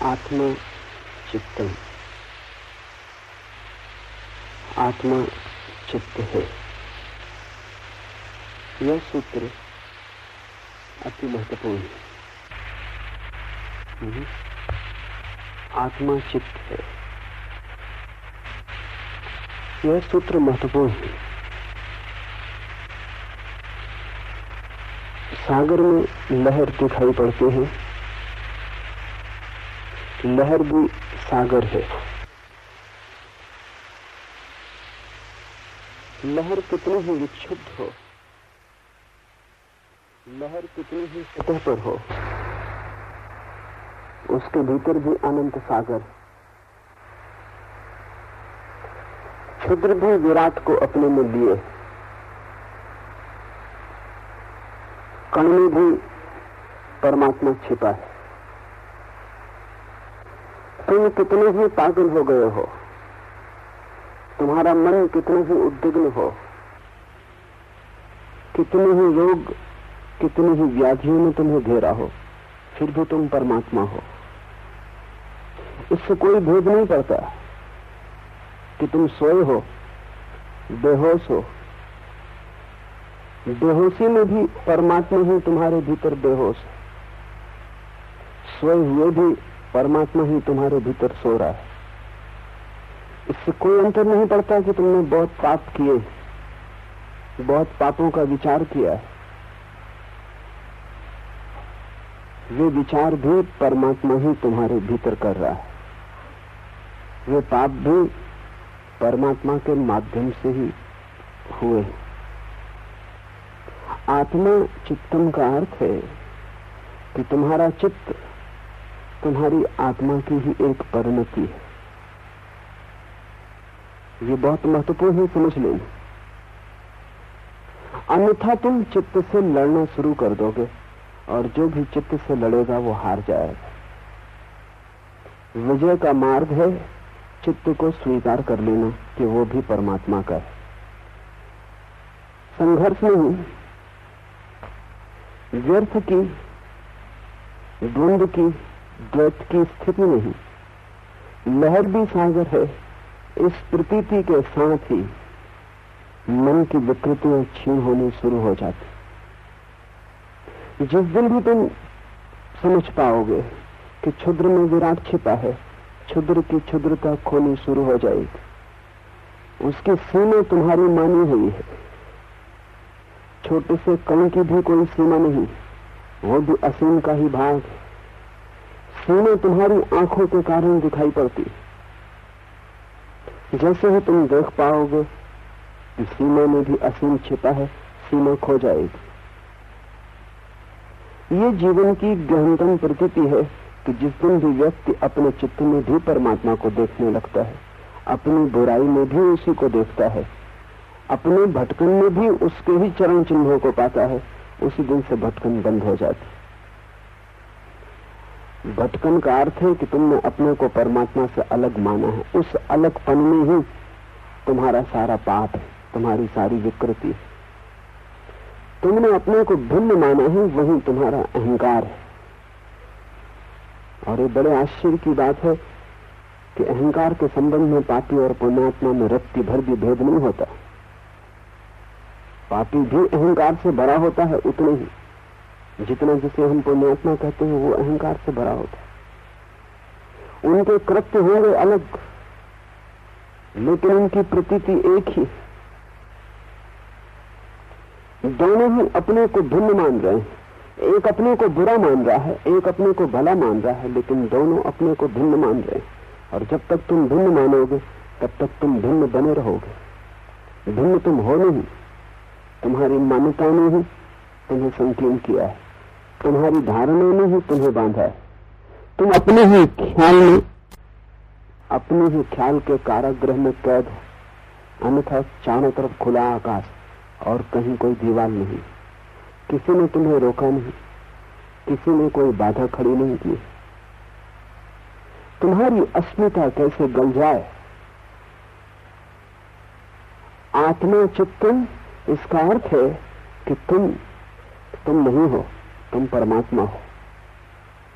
आत्मा चित्तम, आत्मा चित्त है। यह सूत्र अति महत्वपूर्ण है। आत्मा चित्त है, यह सूत्र महत्वपूर्ण है। सागर में लहर दिखाई पड़ती है, लहर भी सागर है। लहर कितनी ही विक्षुब्ध हो, लहर कितनी ही सतह पर हो, उसके भीतर भी अनंत सागर। क्षुद्र भी विराट को अपने में लिए, कण में भी परमात्मा छिपा है। तुम कितने ही पागल हो गए हो, तुम्हारा मन कितना ही उद्विग्न हो, कितने ही रोग, कितनी ही व्याधियों में तुम्हें घेरा हो, फिर भी तुम परमात्मा हो। इससे कोई भेद नहीं पड़ता कि तुम सोए हो, बेहोश हो। बेहोशी में भी परमात्मा ही तुम्हारे भीतर बेहोश है, सोए हुए भी परमात्मा ही तुम्हारे भीतर सो रहा है। इससे कोई अंतर नहीं पड़ता कि तुमने बहुत पाप किए, बहुत पापों का विचार किया है। वे विचार भी परमात्मा ही तुम्हारे भीतर कर रहा है, वे पाप भी परमात्मा के माध्यम से ही हुए। आत्मा चित्तम का अर्थ है कि तुम्हारा चित्त तुम्हारी आत्मा की ही एक परिणति है। ये बहुत महत्वपूर्ण है, समझ लेना। अन्यथा तुम चित्त से लड़ना शुरू कर दोगे और जो भी चित्त से लड़ेगा वो हार जाएगा। विजय का मार्ग है चित्त को स्वीकार कर लेना कि वो भी परमात्मा का है। संघर्ष नहीं, व्यर्थ की, द्वंद्व की, द्वैत की स्थिति नहीं। लहर भी सागर है। इस प्रतीति के साथ ही मन की विकृतियां क्षीण होनी शुरू हो जाती। जिस दिन भी तुम समझ पाओगे कि क्षुद्र में विराट छिपा है, क्षुद्र की क्षुद्रता खोनी शुरू हो जाएगी। उसकी सीमा तुम्हारी मानी हुई है। छोटे से कण की भी कोई सीमा नहीं, वो भी असीम का ही भाग है। सीमा तुम्हारी आंखों के कारण दिखाई पड़ती। जैसे ही तुम देख पाओगे कि सीमा में भी असीम छिपा है, सीमा खो जाएगी। ये जीवन की गहनतम प्रतीति है कि जिस दिन भी व्यक्ति अपने चित्त में भी परमात्मा को देखने लगता है, अपनी बुराई में भी उसी को देखता है, अपने भटकन में भी उसके ही चरण चिन्हों को पाता है, उसी दिन से भटकन बंद हो जाती। भटकन का अर्थ है कि तुमने अपने को परमात्मा से अलग माना है। उस अलगपन में ही तुम्हारा सारा पाप है, तुम्हारी सारी विकृति है। तुमने अपने को भिन्न माना है, वही तुम्हारा अहंकार है। और ये बड़े आश्चर्य की बात है कि अहंकार के संबंध में पापी और पुण्यात्मा में रत्ती भर भी भेद नहीं होता। पापी भी अहंकार से भरा होता है उतने ही जितना जिसे हम पुण्यात्मा कहते हैं वो अहंकार से भरा होता है। उनके कृत्य होंगे अलग, लेकिन उनकी प्रतीति एक ही। दोनों ही अपने को भिन्न मान रहे हैं। एक अपने को बुरा मान रहा है, एक अपने को भला मान रहा है, लेकिन दोनों अपने को भिन्न मान रहे हैं। और जब तक तुम भिन्न मानोगे तब तक तुम भिन्न बने रहोगे। भिन्न तुम हो नहीं, तुम्हारी मान्यताओं ने ही तुम्हें संकीर्ण किया है, तुम्हारी धारणा ने ही तुम्हें बांधा है। तुम अपने ही ख्याल में, अपने ही ख्याल के कारागृह में कैद हो। अन्यथा चारों तरफ खुला आकाश और कहीं कोई दीवार नहीं। किसी ने तुम्हें रोका नहीं, किसी ने कोई बाधा खड़ी नहीं की। तुम्हारी अस्मिता कैसे गल जाए। आत्मा चित्तम, इसका अर्थ है कि तुम तुम नहीं हो, तुम परमात्मा हो।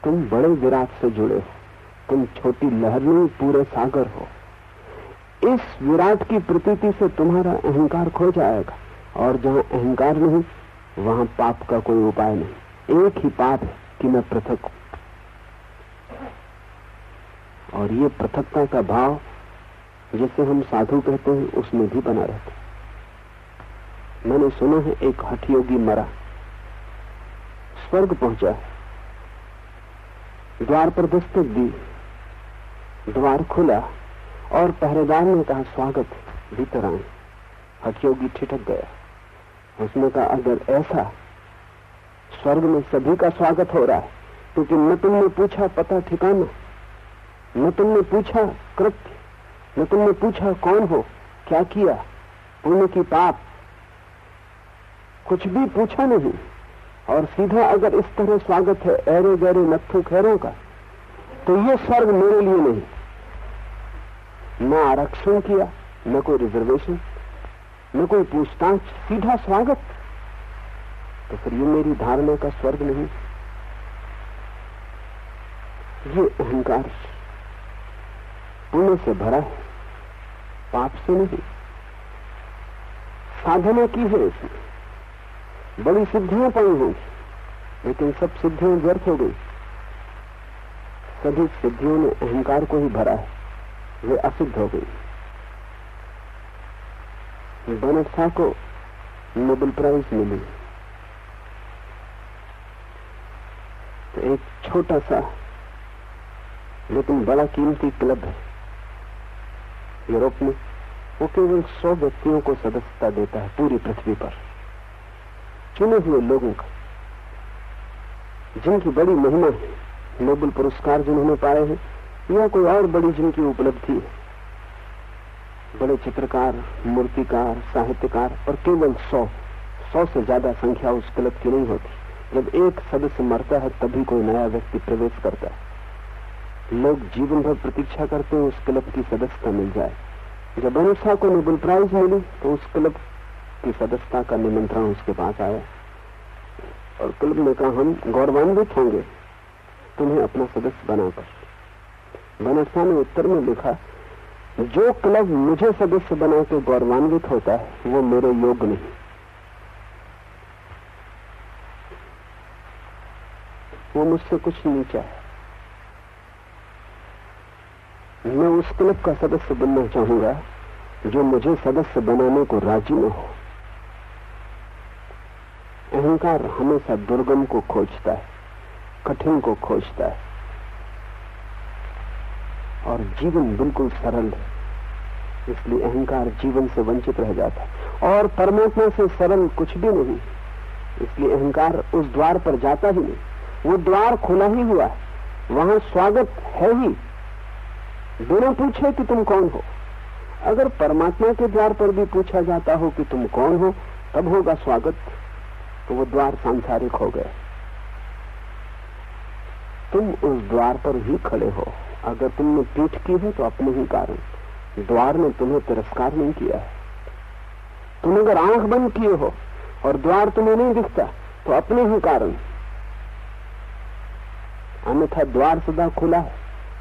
तुम बड़े विराट से जुड़े हो, तुम छोटी लहर नहीं पूरे सागर हो। इस विराट की प्रतीति से तुम्हारा अहंकार खो जाएगा, और जहां अहंकार नहीं वहां पाप का कोई उपाय नहीं। एक ही पाप है कि मैं पृथक हूं, और ये पृथकता का भाव जिसे हम साधु कहते हैं उसमें भी बना रहता है। मैंने सुना है एक हठ योगी मरा, स्वर्ग पहुंचा, द्वार पर दस्तक दी, द्वार खुला और पहरेदार ने कहा स्वागत, भीतर आए। हठ योगी ठिठक गया। उसने कहा अगर ऐसा स्वर्ग में सभी का स्वागत हो रहा है, क्योंकि न तुमने पूछा पता ठिकाना, न तुमने पूछा कृत्य, न तुमने पूछा कौन हो, क्या किया, पुण्य की पाप, कुछ भी पूछा नहीं, और सीधा अगर इस तरह स्वागत है ऐरे गहरे नत्थु खैरों का, तो ये स्वर्ग मेरे लिए नहीं। न आरक्षण किया, न कोई रिजर्वेशन, न कोई पूछताछ, सीधा स्वागत। तो फिर ये मेरी धारणा का स्वर्ग नहीं। ये अहंकार पुण्य से भरा है, पाप से नहीं। साधना की है इसमें, बड़ी सिद्धियां पाई होंगी, लेकिन सब सिद्धियां व्यर्थ हो गई। सभी सिद्धियों ने अहंकार को ही भरा है, वे असिद्ध हो गई। बेनेट शॉ को नोबेल प्राइज मिली, तो एक छोटा सा लेकिन बड़ा कीमती क्लब है यूरोप में, वो केवल 100 व्यक्तियों को सदस्यता देता है पूरी पृथ्वी पर, चुने हुए लोगों का, जिनकी बड़ी महिमा है, नोबेल पुरस्कार जिन्होंने पाए हैं या कोई और बड़ी जिनकी उपलब्धि है, बड़े चित्रकार, मूर्तिकार, साहित्यकार, पर केवल 100 से ज्यादा संख्या उस क्लब की नहीं होती। जब एक सदस्य मरता है तभी कोई नया व्यक्ति प्रवेश करता है। लोग जीवन भर प्रतीक्षा करते हैं उस क्लब की सदस्यता मिल जाए। जब बेनेट शॉ को नोबेल प्राइज मिली तो उस क्लब की सदस्यता का निमंत्रण उसके पास आया, और क्लब ने कहा हम गौरवान्वित होंगे तुम्हें अपना सदस्य बनाकर। बेनेट शॉ ने उत्तर में लिखा, जो क्लब मुझे सदस्य बना के गौरवान्वित होता है वो मेरे योग्य नहीं। वो मुझसे कुछ नीचा है। मैं उस क्लब का सदस्य बनना चाहूंगा जो मुझे सदस्य बनाने को राजी न हो। अहंकार हमेशा दुर्गम को खोजता है, कठिन को खोजता है, और जीवन बिल्कुल सरल है, इसलिए अहंकार जीवन से वंचित रह जाता है। और परमात्मा से सरल कुछ भी नहीं, इसलिए अहंकार उस द्वार पर जाता ही नहीं। वो द्वार खुला ही हुआ है, वहां स्वागत है ही, बिना पूछे कि तुम कौन हो। अगर परमात्मा के द्वार पर भी पूछा जाता हो कि तुम कौन हो, तब होगा स्वागत, तो वो द्वार सांसारिक हो गए। तुम उस द्वार पर ही खड़े हो। अगर तुमने पीठ की है तो अपने ही कारण, द्वार ने तुम्हें तिरस्कार नहीं किया है। तुम अगर आंख बंद किए हो और द्वार तुम्हें नहीं दिखता तो अपने ही कारण, अन्यथा द्वार सदा खुला है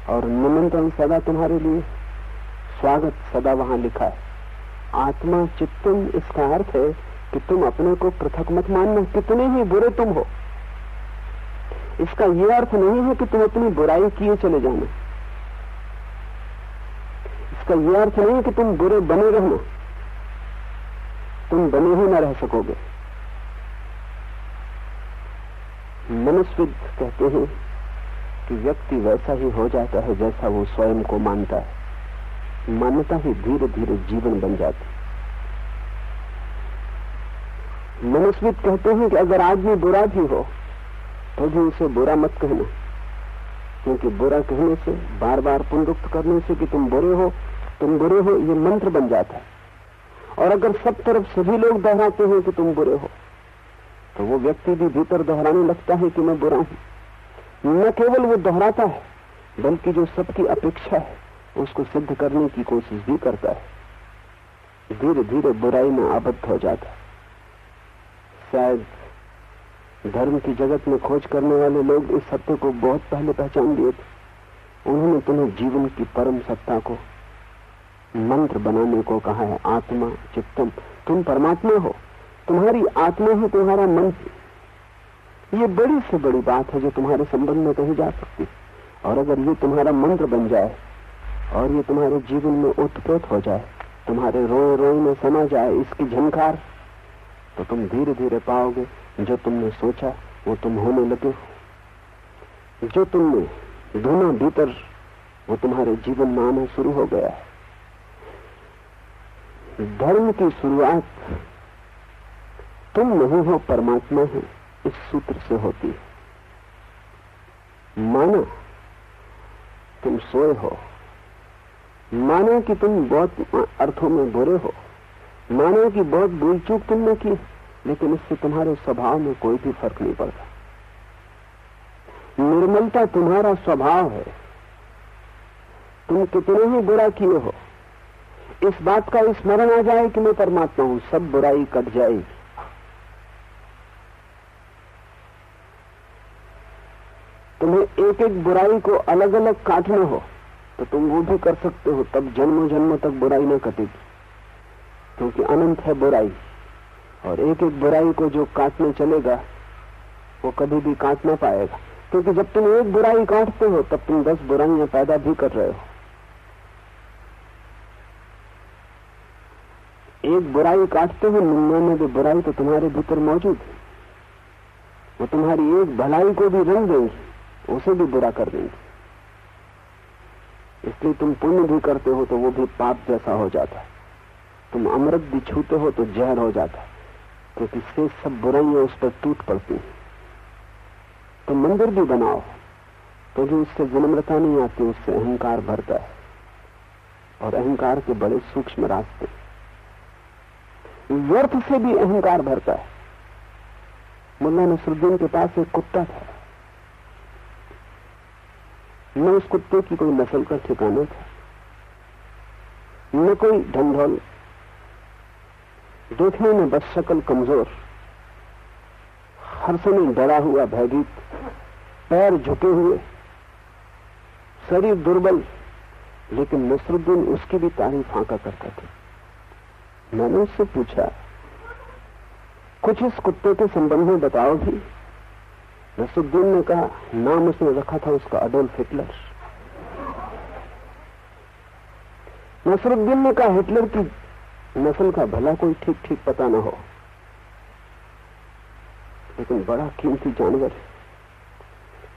और निमंत्रण सदा तुम्हारे लिए, स्वागत सदा वहां लिखा है। आत्मा चित्तम, इसका अर्थ है कि तुम अपने को पृथक मत मानना, कितने ही बुरे तुम हो। इसका यह अर्थ नहीं है कि तुम अपनी बुराई किए चले जाना, इसका यह अर्थ नहीं है कि तुम बुरे बने रहना, तुम बने ही न रह सकोगे। मनुष्यविद कहते हैं कि व्यक्ति वैसा ही हो जाता है जैसा वो स्वयं को मानता है। मान्यता ही धीरे धीरे जीवन बन जाती। मनुष्यविद कहते हैं कि अगर आदमी बुरा भी हो तो भी उसे बुरा मत कहना, क्योंकि बुरा कहने से, बार बार पुनरुक्त करने से कि तुम बुरे हो, ये मंत्र बन जाता है। और अगर सब तरफ सभी लोग दोहराते हैं कि तुम बुरे हो, तो वो व्यक्ति भी भीतर दोहराने लगता है कि मैं बुरा हूं। न केवल वो दोहराता है, बल्कि जो सबकी अपेक्षा है उसको सिद्ध करने की कोशिश भी करता है। धीरे धीरे बुराई में आबद्ध हो जाता है। शायद धर्म की जगत में खोज करने वाले लोग इस सत्य को बहुत पहले पहचान लिए थे। उन्होंने तुम्हें जीवन की परम सत्ता को मंत्र बनाने को कहा है। आत्मा चित्तम, तुम परमात्मा हो, तुम्हारी आत्मा है तुम्हारा मन। ये बड़ी से बड़ी बात है जो तुम्हारे संबंध में कही जा सकती। और अगर ये तुम्हारा मंत्र बन जाए और ये तुम्हारे जीवन में ओतप्रोत हो जाए, तुम्हारे रोए रोए में समा जाए इसकी झनकार, तो तुम धीरे धीरे पाओगे जो तुमने सोचा वो तुम होने लगे हो। जो तुमने ढूंढा भीतर वो तुम्हारे जीवन में आना शुरू हो गया है। धर्म की शुरुआत तुम नहीं हो, परमात्मा है, इस सूत्र से होती है। माना तुम सोए हो, माना कि तुम बहुत अर्थों में बुरे हो, माना कि बहुत भूल चूक तुमने की, लेकिन इससे तुम्हारे स्वभाव में कोई भी फर्क नहीं पड़ता। निर्मलता तुम्हारा स्वभाव है। तुम कितने ही बुरा किए हो, इस बात का स्मरण आ जाए कि मैं परमात्मा हूं, सब बुराई कट जाएगी। तुम्हें एक एक बुराई को अलग अलग काटना हो तो तुम वो भी कर सकते हो, तब जन्मों जन्मों तक बुराई न कटेगी, क्योंकि अनंत है बुराई। और एक एक बुराई को जो काटने चलेगा वो कभी भी काट ना पाएगा, क्योंकि जब तुम एक बुराई काटते हो तब तुम 10 बुराइयां पैदा भी कर रहे हो। एक बुराई काटते हो, 99 बुराई तो तुम्हारे भीतर मौजूद है। वो तुम्हारी एक भलाई को भी रंग देंगी, उसे भी बुरा कर देंगे। इसलिए तुम पुण्य भी करते हो तो वो भी पाप जैसा हो जाता है। तुम अमृत भी छूते हो तो जहर हो जाता है, क्योंकि से सब बुराइयां उस पर टूट पड़ती हैं। तुम मंदिर भी बनाओ तो जो उससे विनम्रता नहीं आती, उससे अहंकार भरता है। और अहंकार के बड़े सूक्ष्म रास्ते, व्यर्थ से भी अहंकार भरता है। मुल्ला नसरुद्दीन के पास एक कुत्ता था, न उस कुत्ते की कोई नस्ल का ठिकाना था, न कोई ढंढोल, देखने में बस शक्ल कमजोर, हर समय डरा हुआ भयभीत, पैर झुके हुए, शरीर दुर्बल, लेकिन नसरुद्दीन उसकी भी तारीफ आंका करता था। मैंने उससे पूछा, कुछ इस कुत्ते के संबंध में बताओगी? नसरुद्दीन ने कहा, नाम उसने रखा था उसका अडोल्फ हिटलर। नसरुद्दीन ने कहा, हिटलर की नस्ल का भला कोई ठीक ठीक पता ना हो, लेकिन बड़ा कीमती जानवर है,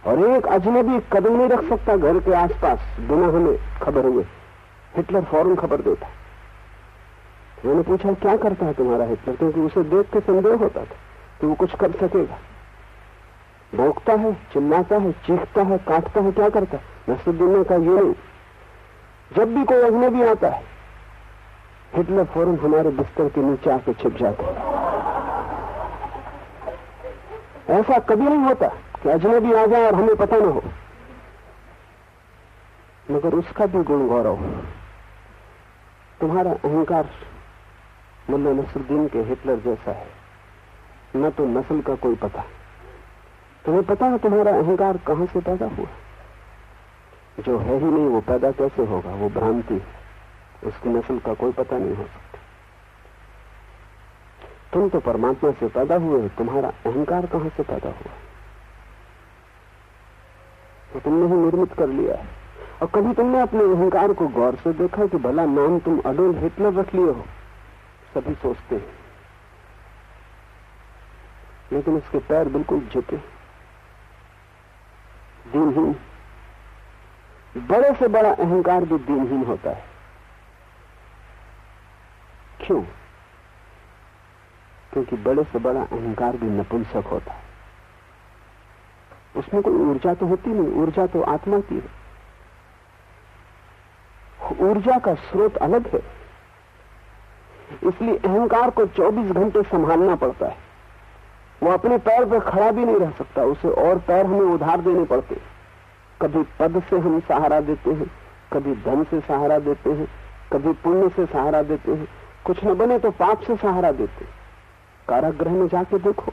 और एक अजनबी कदम नहीं रख सकता घर के आसपास बिना हमें खबर हुए। हिटलर फौरन खबर देता। मैंने पूछा, क्या करता है तुम्हारा हिटलर? क्योंकि उसे देख के संदेह होता था कि वो कुछ कर सकेगा। भौंकता है, चिल्लाता है, चीखता है, काटता है, क्या करता है? नसरुद्दीन ने कहा, ये नहीं, जब भी कोई अजनबी आता है हिटलर फौरन हमारे बिस्तर के नीचे आके छिप जाता है। ऐसा कभी नहीं होता कि अजनबी आ जाए और हमें पता न हो, मगर उसका भी गुण गौरव। तुम्हारा अहंकार मुल्ला नसरुद्दीन के हिटलर जैसा है, न तो नस्ल का कोई पता। तुम्हें पता है तुम्हारा अहंकार कहां से पैदा हुआ? जो है ही नहीं वो पैदा कैसे होगा? वो भ्रांति है, उसकी नस्ल का कोई पता नहीं हो सकता। तुम तो परमात्मा से पैदा हुए, तुम्हारा अहंकार कहां से पैदा हुआ? तो तुमने ही निर्मित कर लिया है। और कभी तुमने अपने अहंकार को गौर से देखा कि भला नाम तुम अडोल्फ हिटलर रख लिए हो? सभी सोचते हैं, लेकिन उसके पैर बिल्कुल झुके, दीनहीन। बड़े से बड़ा अहंकार भी दीनहीन होता है। क्यों? क्योंकि बड़े से बड़ा अहंकार भी नपुंसक होता है। उसमें कोई ऊर्जा तो होती नहीं, ऊर्जा तो आत्मा की है। ऊर्जा का स्रोत अलग है, इसलिए अहंकार को 24 घंटे संभालना पड़ता है। वो अपने पैर पर खड़ा भी नहीं रह सकता, उसे और पैर हमें उधार देने पड़ते। कभी पद से हम सहारा देते हैं, कभी धन से सहारा देते हैं, कभी पुण्य से सहारा देते हैं, कुछ न बने तो पाप से सहारा देते। कारागृह में जाके देखो,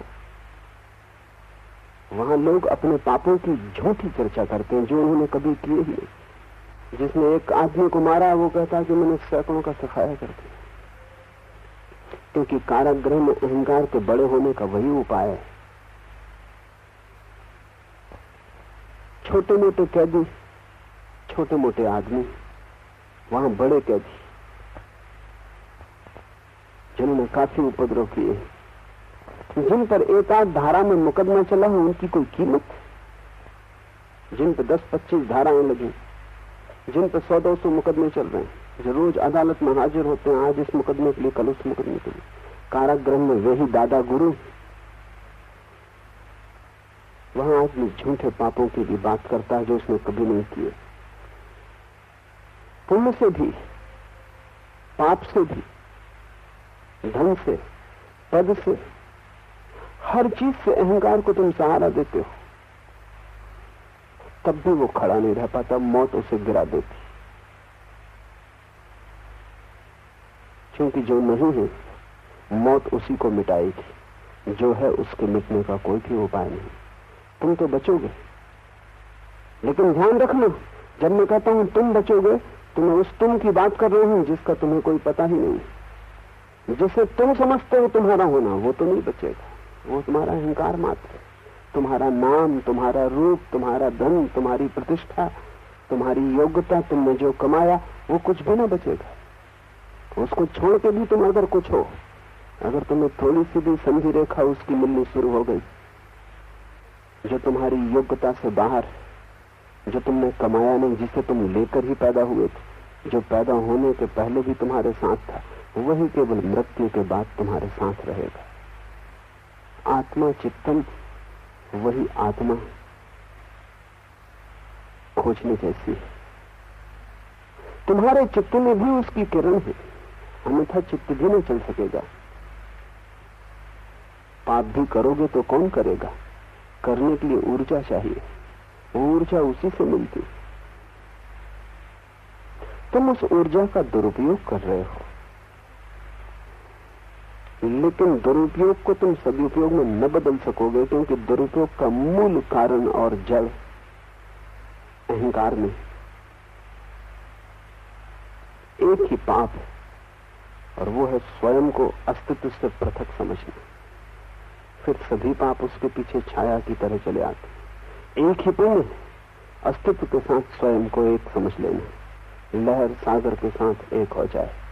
वहां लोग अपने पापों की झूठी चर्चा करते हैं जो उन्होंने कभी किए ही नहीं। जिसने एक आदमी को मारा वो कहता कि मैंने सैकड़ों का सफाया कर दिया, क्योंकि कारागृह में अहंकार के बड़े होने का वही उपाय है। छोटे मोटे कैदी, छोटे मोटे आदमी, वहां बड़े कैदी जिन्होंने काफी उपद्रव किए, जिन पर एक आध धारा में मुकदमा चला है उनकी कोई कीमत, जिन पर 10-25 धाराएं लगी, जिन पर 100-200 मुकदमे चल रहे हैं, जो रोज अदालत में हाजिर होते हैं, आज इस मुकदमे के लिए कल उस मुकदमे के लिए। कारागृह में वही दादा गुरु। वहां आदमी झूठे पापों की भी बात करता है जो उसने कभी नहीं किए। पुण्य से भी, पाप से भी, धन से, पद से, हर चीज से अहंकार को तुम सहारा देते हो, तब भी वो खड़ा नहीं रह पाता, मौत उसे गिरा देती। क्योंकि जो नहीं है मौत उसी को मिटाएगी, जो है उसके मिटने का कोई भी उपाय नहीं। तुम तो बचोगे, लेकिन ध्यान रखना, जब मैं कहता हूं तुम बचोगे तो मैं उस तुम की बात कर रहा हूं जिसका तुम्हें कोई पता ही नहीं। जिसे तुम समझते हो तुम्हारा होना, वो तो नहीं बचेगा, वो तुम्हारा अहंकार मात्र है। तुम्हारा नाम, तुम्हारा रूप, तुम्हारा धन, तुम्हारी प्रतिष्ठा, तुम्हारी योग्यता, तुमने जो कमाया, वो कुछ भी ना बचेगा। उसको छोड़ के भी तुम अगर कुछ हो, अगर तुम्हें थोड़ी सी भी संधि रेखा उसकी मिलनी शुरू हो गई, जो तुम्हारी योग्यता से बाहर, जो तुमने कमाया नहीं, जिसे तुम लेकर ही पैदा हुए थे, जो पैदा होने के पहले भी तुम्हारे साथ था, वही केवल मृत्यु के बाद तुम्हारे साथ रहेगा। आत्मा चित्तन, वही आत्मा खोजने जैसी है। तुम्हारे चित्त में भी उसकी किरण है, अन्यथा चित्त भी नहीं चल सकेगा। पाप भी करोगे तो कौन करेगा? करने के लिए ऊर्जा चाहिए, ऊर्जा उसी से मिलती। तुम उस ऊर्जा का दुरुपयोग कर रहे हो, लेकिन दुरुपयोग को तुम सदुपयोग में न बदल सकोगे, क्योंकि दुरुपयोग का मूल कारण और जड़ अहंकार में एक ही पाप है, और वो है स्वयं को अस्तित्व से पृथक समझना। फिर सभी पाप उसके पीछे छाया की तरह चले आते। एक ही पुण्य, अस्तित्व के साथ स्वयं को एक समझ लेना, लहर सागर के साथ एक हो जाए।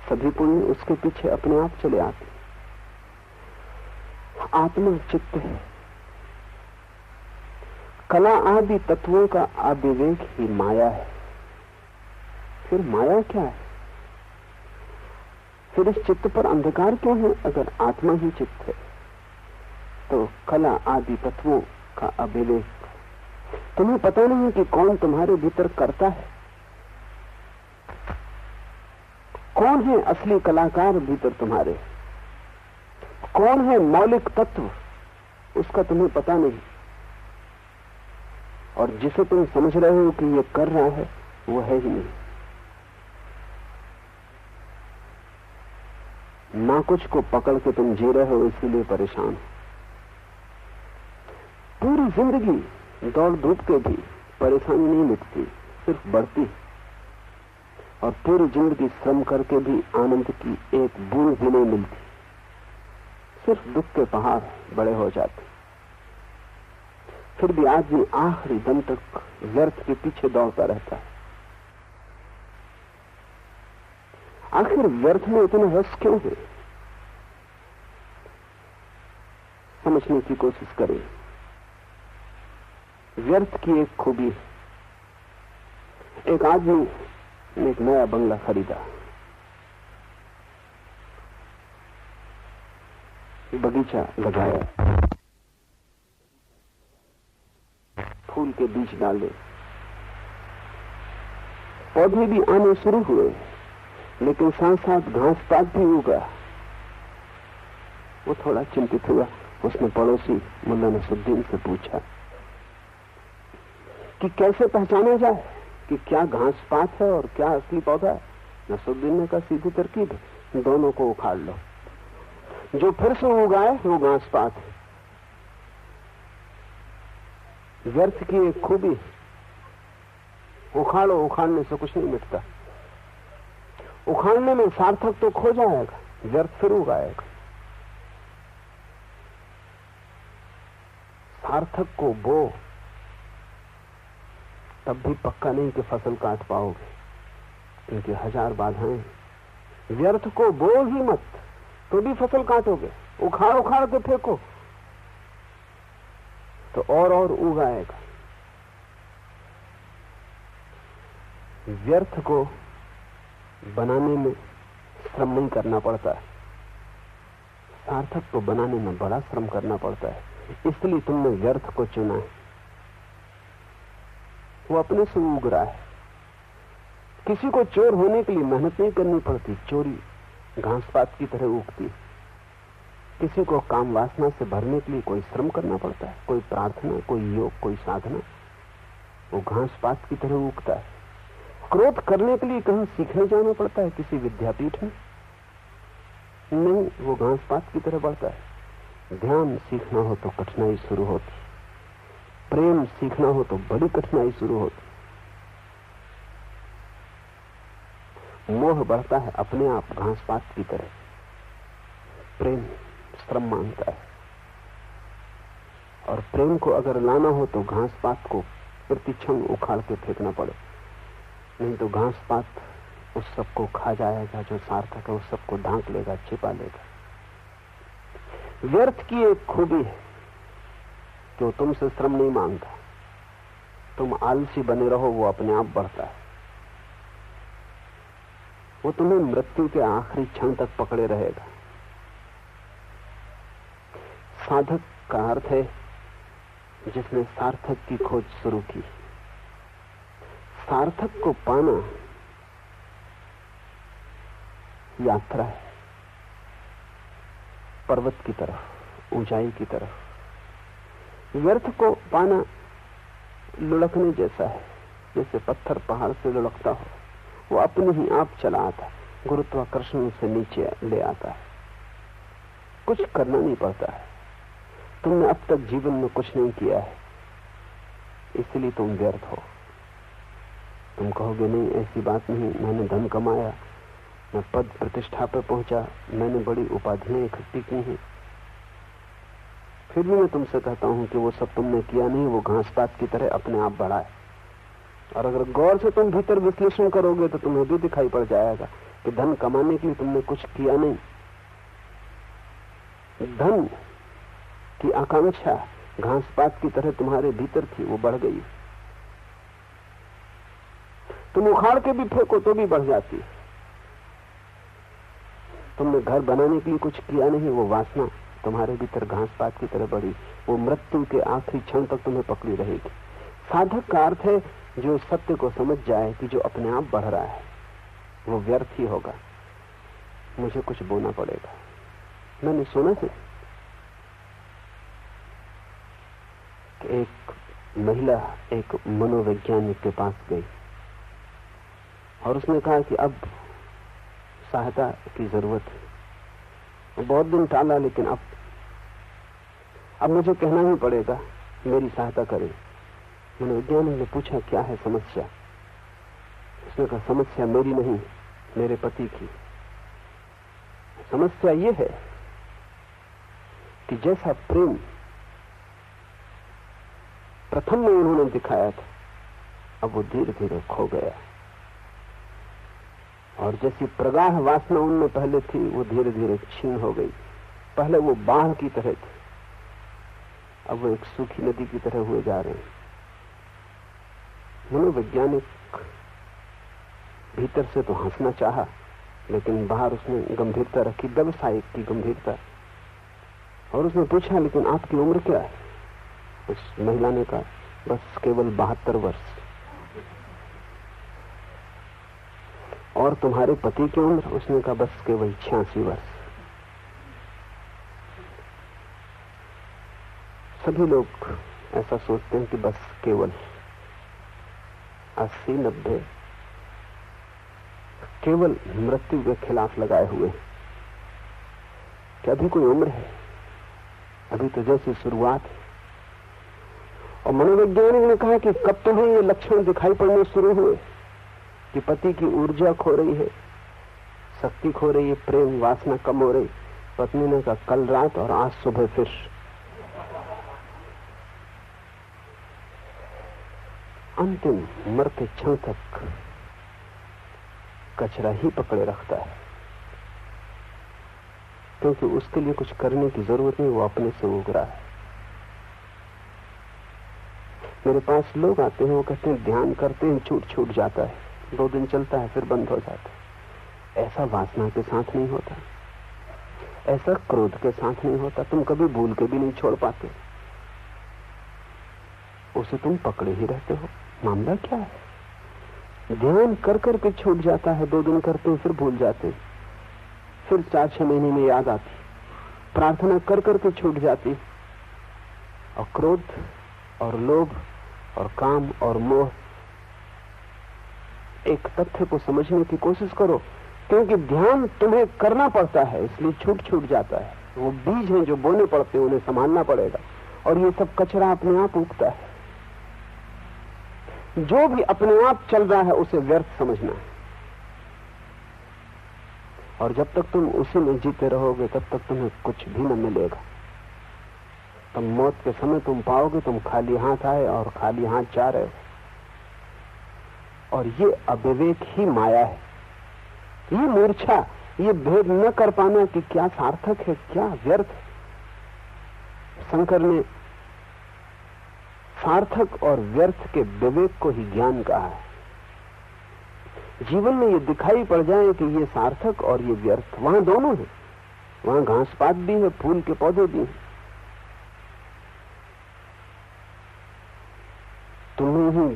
सभी पुण्य उसके पीछे अपने आप चले आते। आत्मा चित्त है, कला आदि तत्वों का अविवेक ही माया है। फिर माया क्या है? फिर इस चित्त पर अंधकार क्यों है? अगर आत्मा ही चित्त है तो कला आदि तत्वों का अविवेक। तुम्हें पता नहीं कि कौन तुम्हारे भीतर करता है, कौन है असली कलाकार भीतर तुम्हारे, कौन है मौलिक तत्व, उसका तुम्हें पता नहीं। और जिसे तुम समझ रहे हो कि ये कर रहा है, वो है ही नहीं। ना कुछ को पकड़ के तुम जी रहे हो, इसीलिए परेशान। पूरी जिंदगी दौड़ धूप के भी परेशानी नहीं मिटती, सिर्फ बढ़ती। और पूरी जिंदगी श्रम करके भी आनंद की एक बूंद भी नहीं मिलती, सिर्फ दुख के पहाड़ बड़े हो जाते। फिर भी आदमी आखिरी दम तक व्यर्थ के पीछे दौड़ता रहता है। आखिर व्यर्थ में इतना रस क्यों है? समझने की कोशिश करें। व्यर्थ की एक खूबी है। एक आदमी ने एक नया बंगला खरीदा, बगीचा लगाया, फूल के बीज डाले, पौधे भी आने शुरू हुए, लेकिन साथ साथ घास पात भी उगा। वो थोड़ा चिंतित हुआ। उसने पड़ोसी मुल्ला नसरुद्दीन से पूछा कि कैसे पहचाना जाए कि क्या घास पात है और क्या असली पौधा है। नसरुद्दीन ने कहा, सीधी तरकीब है, दोनों को उखाड़ लो। जो फिर से उगाए वो घास पात है। व्यर्थ की एक खूबी, उखाड़ो, उखाड़ने से कुछ नहीं मिटता। उखाड़ने में सार्थक तो खो जाएगा, व्यर्थ फिर उगाएगा। सार्थक को बो, तब भी पक्का नहीं कि फसल काट पाओगे, क्योंकि 1000 बाधाएं। व्यर्थ को बो ही मत, तो भी फसल काटोगे। उखाड़ उखाड़ के फेंको तो और उगाएगा। व्यर्थ को बनाने में श्रम नहीं करना पड़ता है, सार्थक को बनाने में बड़ा श्रम करना पड़ता है। इसलिए तुमने व्यर्थ को चुना है। वो अपने से उग रहा है। किसी को चोर होने के लिए मेहनत नहीं करनी पड़ती, चोरी घास पात की तरह उगती। किसी को काम वासना से भरने के लिए कोई श्रम करना पड़ता है, कोई प्रार्थना, कोई योग, कोई साधना। वो घास पात की तरह उगता है। क्रोध करने के लिए कहीं सीखने जाना पड़ता है, किसी विद्यापीठ में नहीं, वो घास पात की तरह बढ़ता है। ध्यान सीखना हो तो कठिनाई शुरू होती, प्रेम सीखना हो तो बड़ी कठिनाई शुरू होती। मोह बढ़ता है अपने आप घास पात की तरह, प्रेम श्रम मांगता है। और प्रेम को अगर लाना हो तो घास पात को प्रतिक्षण उखाड़ के फेंकना पड़े, नहीं तो घास पात उस सबको खा जाएगा जो सार्थक है, उस सबको ढांक लेगा, छिपा लेगा। व्यर्थ की एक खूबी है कि वो तुमसे श्रम नहीं मांगता। तुम आलसी बने रहो, वो अपने आप बढ़ता है। वो तुम्हें मृत्यु के आखिरी क्षण तक पकड़े रहेगा। साधक का अर्थ है जिसने सार्थक की खोज शुरू की। सार्थक को पाना यात्रा है, पर्वत की तरफ, ऊंचाई की तरफ। व्यर्थ को पाना लुढ़कने जैसा है, जैसे पत्थर पहाड़ से लुढ़कता हो। वो अपने ही आप चला आता है, गुरुत्वाकर्षण से नीचे ले आता है। कुछ करना नहीं पड़ता है। तुमने अब तक जीवन में कुछ नहीं किया है, इसलिए तुम व्यर्थ हो। तुम कहोगे नहीं, ऐसी बात नहीं, मैंने धन कमाया, मैं पद प्रतिष्ठा पर पहुंचा, मैंने बड़ी उपाधियां इकट्ठी की हैं। फिर भी मैं तुमसे कहता हूं कि वो सब तुमने किया नहीं, वो घास पात की तरह अपने आप बढ़ा है। और अगर गौर से तुम भीतर विश्लेषण करोगे तो तुम्हें भी दिखाई पड़ जाएगा कि धन कमाने के लिए तुमने कुछ किया नहीं। धन की आकांक्षा घास पात की तरह तुम्हारे भीतर थी, वो बढ़ गई। तुम उखाड़ के भी फेंको तो भी बढ़ जाती है। तुमने घर बनाने के लिए कुछ किया नहीं, वो वासना तुम्हारे भीतर घास पात की तरह बढ़ी, वो मृत्यु के आखिरी क्षण तक तुम्हें पकड़ी रहेगी। साधक का अर्थ है जो सत्य को समझ जाए कि जो अपने आप बढ़ रहा है वो व्यर्थ ही होगा, मुझे कुछ बोना पड़ेगा। मैंने सुना है कि एक महिला एक मनोवैज्ञानिक के पास गई और उसने कहा कि अब सहायता की जरूरत है। बहुत दिन टाला, लेकिन अब मुझे कहना ही पड़ेगा, मेरी सहायता करें। मनोवैज्ञानिक ने पूछा क्या है समस्या। उसने कहा समस्या मेरी नहीं, मेरे पति की। समस्या ये है कि जैसा प्रेम प्रथम में उन्होंने दिखाया था, अब वो धीरे धीरे खो गया। और जैसी प्रगाढ़ वासना उनमें पहले थी, वो धीरे धीरे क्षीण हो गई। पहले वो बाढ़ की तरह थे, अब वो एक सूखी नदी की तरह हुए जा रहे हैं। मनोवैज्ञानिक भीतर से तो हंसना चाहा, लेकिन बाहर उसने गंभीरता रखी, व्यवसायिक की गंभीरता। और उसने पूछा लेकिन आपकी उम्र क्या है? उस महिला ने कहा बस केवल 72 वर्ष। और तुम्हारे पति की उम्र? उसने कहा बस केवल 86 वर्ष। सभी लोग ऐसा सोचते हैं कि बस केवल 80-90 केवल मृत्यु के खिलाफ लगाए हुए। कि अभी कोई उम्र है, अभी तो जैसे शुरुआत है। और मनोवैज्ञानिक ने कहा कि कब तुम्हें ये लक्षण दिखाई पड़ने शुरू हुए कि पति की ऊर्जा खो रही है, शक्ति खो रही है, प्रेम वासना कम हो रही। पत्नी ने कहा कल रात और आज सुबह फिर। अंतिम मरते क्षण तक कचरा ही पकड़े रखता है, क्योंकि उसके लिए कुछ करने की जरूरत नहीं, वो अपने से उग रहा है। मेरे पास लोग आते हैं, वो कहते हैं ध्यान करते हैं, छूट जाता है, 2 दिन चलता है फिर बंद हो जाता है। ऐसा वासना के साथ नहीं होता, ऐसा क्रोध के साथ नहीं होता। तुम कभी भूल के भी नहीं छोड़ पाते, उसे तुम पकड़े ही रहते हो। मामला क्या है? ध्यान कर कर के छूट जाता है, 2 दिन करते हैं फिर भूल जाते, फिर 4-6 महीने में याद आती। प्रार्थना कर कर के छूट जाती, और क्रोध और लोभ और काम और मोह। एक तथ्य को समझने की कोशिश करो, क्योंकि ध्यान तुम्हें करना पड़ता है, इसलिए छूट जाता है। वो बीज हैं जो बोने पड़ते हैं, उन्हें संभालना पड़ेगा, और ये सब कचरा अपने आप उगता है। जो भी अपने आप चल रहा है उसे व्यर्थ समझना है, और जब तक तुम उसी में जीते रहोगे तब तक तुम्हें कुछ भी न मिलेगा। तुम मौत के समय तुम पाओगे तुम खाली हाथ आए और खाली हाथ जा रहे हो, और ये अविवेक ही माया है, ये मूर्छा, ये भेद न कर पाना कि क्या सार्थक है क्या व्यर्थ है। शंकर ने सार्थक और व्यर्थ के विवेक को ही ज्ञान कहा है। जीवन में ये दिखाई पड़ जाए कि ये सार्थक और ये व्यर्थ, वहां दोनों है, वहां घास पात भी है, फूल के पौधे भी हैं। तुम्हें ही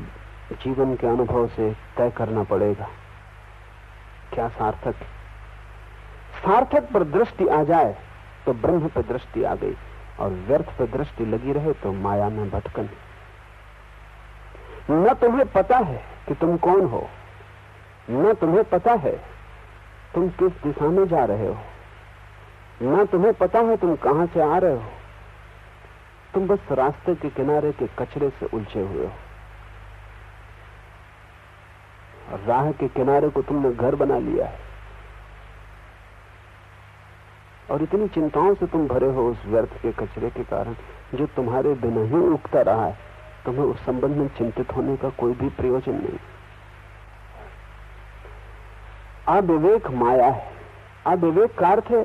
जीवन के अनुभव से तय करना पड़ेगा क्या सार्थक है। सार्थक पर दृष्टि आ जाए तो ब्रह्म पर दृष्टि आ गई, और व्यर्थ पर दृष्टि लगी रहे तो माया में भटकन। न तुम्हें पता है कि तुम कौन हो, न तुम्हें पता है तुम किस दिशा में जा रहे हो, न तुम्हें पता है तुम कहां से आ रहे हो। तुम बस रास्ते के किनारे के कचरे से उलझे हुए हो, और राह के किनारे को तुमने घर बना लिया है, और इतनी चिंताओं से तुम भरे हो उस व्यर्थ के कचरे के कारण, जो तुम्हारे बिना ही उगता रहा है। तुम्हें उस संबंध में चिंतित होने का कोई भी प्रयोजन नहीं। अविवेक माया है। अविवेक का अर्थ है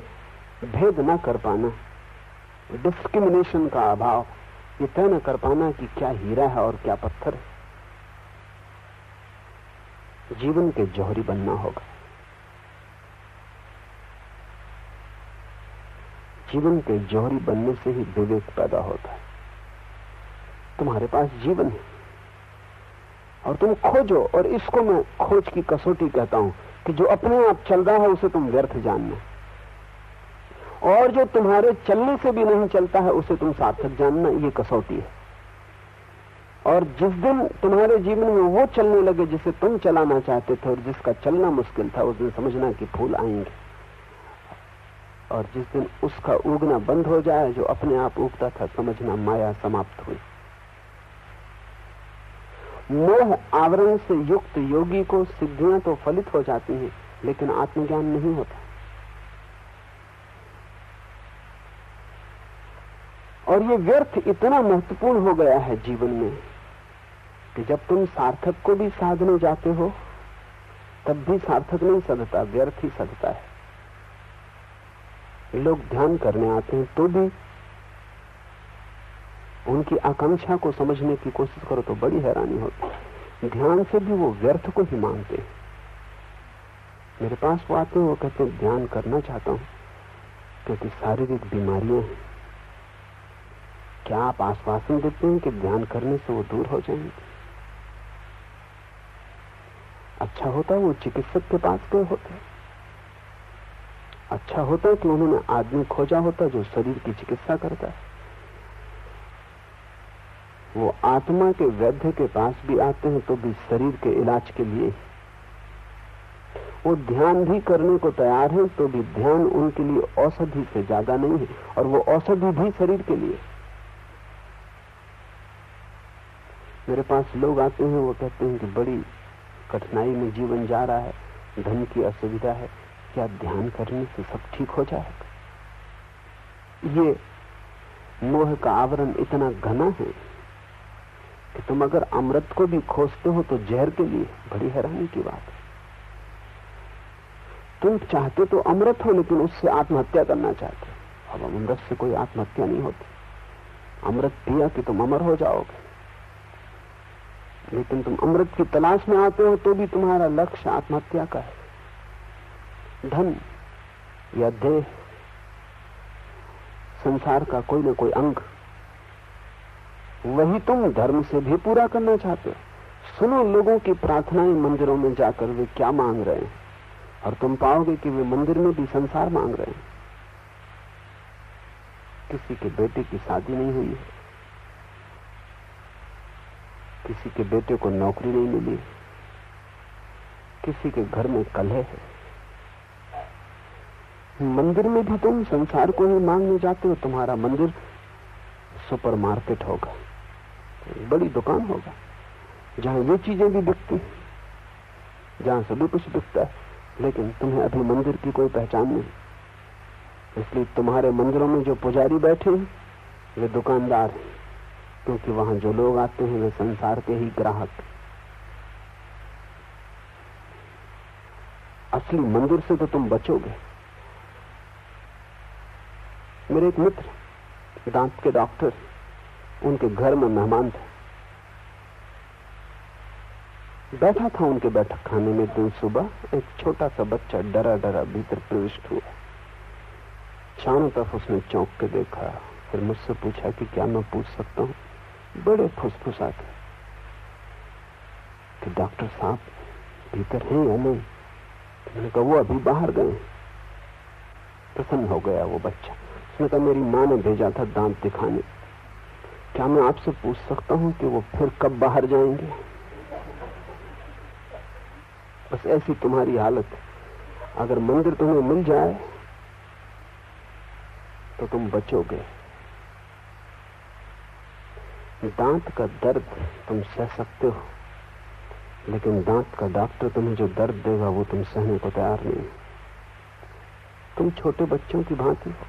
भेद न कर पाना, डिस्क्रिमिनेशन का अभाव, ये तय न कर पाना कि क्या हीरा है और क्या पत्थर है। जीवन के जौहरी बनना होगा। जीवन के जौहरी बनने से ही विवेक पैदा होता है। तुम्हारे पास जीवन है और तुम खोजो, और इसको मैं खोज की कसौटी कहता हूं कि जो अपने आप चल रहा है उसे तुम व्यर्थ जानना, और जो तुम्हारे चलने से भी नहीं चलता है उसे तुम सार्थक जानना, ये कसौटी है। और जिस दिन तुम्हारे जीवन में वो चलने लगे जिसे तुम चलाना चाहते थे और जिसका चलना मुश्किल था, उस दिन समझना कि फूल आएंगे। और जिस दिन उसका उगना बंद हो जाए जो अपने आप उगता था, समझना माया समाप्त हुई। मोह आवरण से युक्त योगी को सिद्धियां तो फलित हो जाती हैं, लेकिन आत्मज्ञान नहीं होता। और ये व्यर्थ इतना महत्वपूर्ण हो गया है जीवन में कि जब तुम सार्थक को भी साधने जाते हो तब भी सार्थक नहीं सधता, व्यर्थ ही सधता है। लोग ध्यान करने आते हैं तो भी उनकी आकांक्षा को समझने की कोशिश करो तो बड़ी हैरानी होती है। ध्यान से भी वो व्यर्थ को ही मांगते हैं। मेरे पास वो आते हैं, वो कहते हैं ध्यान करना चाहता हूं क्योंकि शारीरिक बीमारियां हैं। क्या आप आश्वासन देते हैं कि ध्यान करने से वो दूर हो जाएंगे? अच्छा होता वो चिकित्सक के पास गए होते, अच्छा होता कि उन्होंने आदमी खोजा होता जो शरीर की चिकित्सा करता है। वो आत्मा के वैद्य के पास भी आते हैं तो भी शरीर के इलाज के लिए। वो ध्यान भी करने को तैयार है, तो भी ध्यान उनके लिए औषधि से ज्यादा नहीं है, और वो औषधि भी शरीर के लिए। मेरे पास लोग आते हैं, वो कहते हैं कि बड़ी कठिनाई में जीवन जा रहा है, धन की असुविधा है, क्या ध्यान करने से सब ठीक हो जाएगा? ये मोह का आवरण इतना घना है कि तुम अगर अमृत को भी खोजते हो तो जहर के लिए। बड़ी हैरानी की बात है, तुम चाहते तो अमृत हो, लेकिन उससे आत्महत्या करना चाहते हो। अब अमृत से कोई आत्महत्या नहीं होती। अमृत पिया कि तुम अमर हो जाओगे, लेकिन तुम अमृत की तलाश में आते हो तो भी तुम्हारा लक्ष्य आत्महत्या का है। धन या देह, संसार का कोई न कोई अंग, वही तुम धर्म से भी पूरा करना चाहते हो। सुनो लोगों की प्रार्थनाएं मंदिरों में जाकर, वे क्या मांग रहे हैं, और तुम पाओगे कि वे मंदिर में भी संसार मांग रहे हैं। किसी के बेटे की शादी नहीं हुई है, किसी के बेटे को नौकरी नहीं मिली, किसी के घर में कलह है। मंदिर में भी तुम संसार को ही मांगने जाते हो। तुम्हारा मंदिर सुपरमार्केट होगा, बड़ी दुकान होगा, जहां ये चीजें भी बिकती, जहां सभी कुछ बिकता है, लेकिन तुम्हें अभी मंदिर की कोई पहचान नहीं। इसलिए तुम्हारे मंदिरों में जो पुजारी बैठे हैं वे दुकानदार हैं, क्योंकि वहां जो लोग आते हैं वे संसार के ही ग्राहक। असली मंदिर से तो तुम बचोगे। मेरे एक मित्र दांत के डॉक्टर, उनके घर में मेहमान थे। बैठा था उनके बैठक खाने में, दिन सुबह एक छोटा सा बच्चा डरा डरा भीतर प्रविष्ट हुआ। चारों तरफ उसने चौंक के देखा, फिर मुझसे पूछा कि क्या मैं पूछ सकता हूं। बड़े फुसफुसाते कि डॉक्टर साहब भीतर हैं या नहीं। मैंने कहा वो अभी बाहर गए। प्रसन्न हो गया वो बच्चा। उसने कहा मेरी मां ने भेजा था दांत दिखाने, क्या मैं आपसे पूछ सकता हूं कि वो फिर कब बाहर जाएंगे? बस ऐसी तुम्हारी हालत। अगर मंदिर तुम्हें मिल जाए तो तुम बचोगे। दांत का दर्द तुम सह सकते हो, लेकिन दांत का डॉक्टर तुम्हें जो दर्द देगा वो तुम सहने को तैयार नहीं। तुम छोटे बच्चों की भांति हो।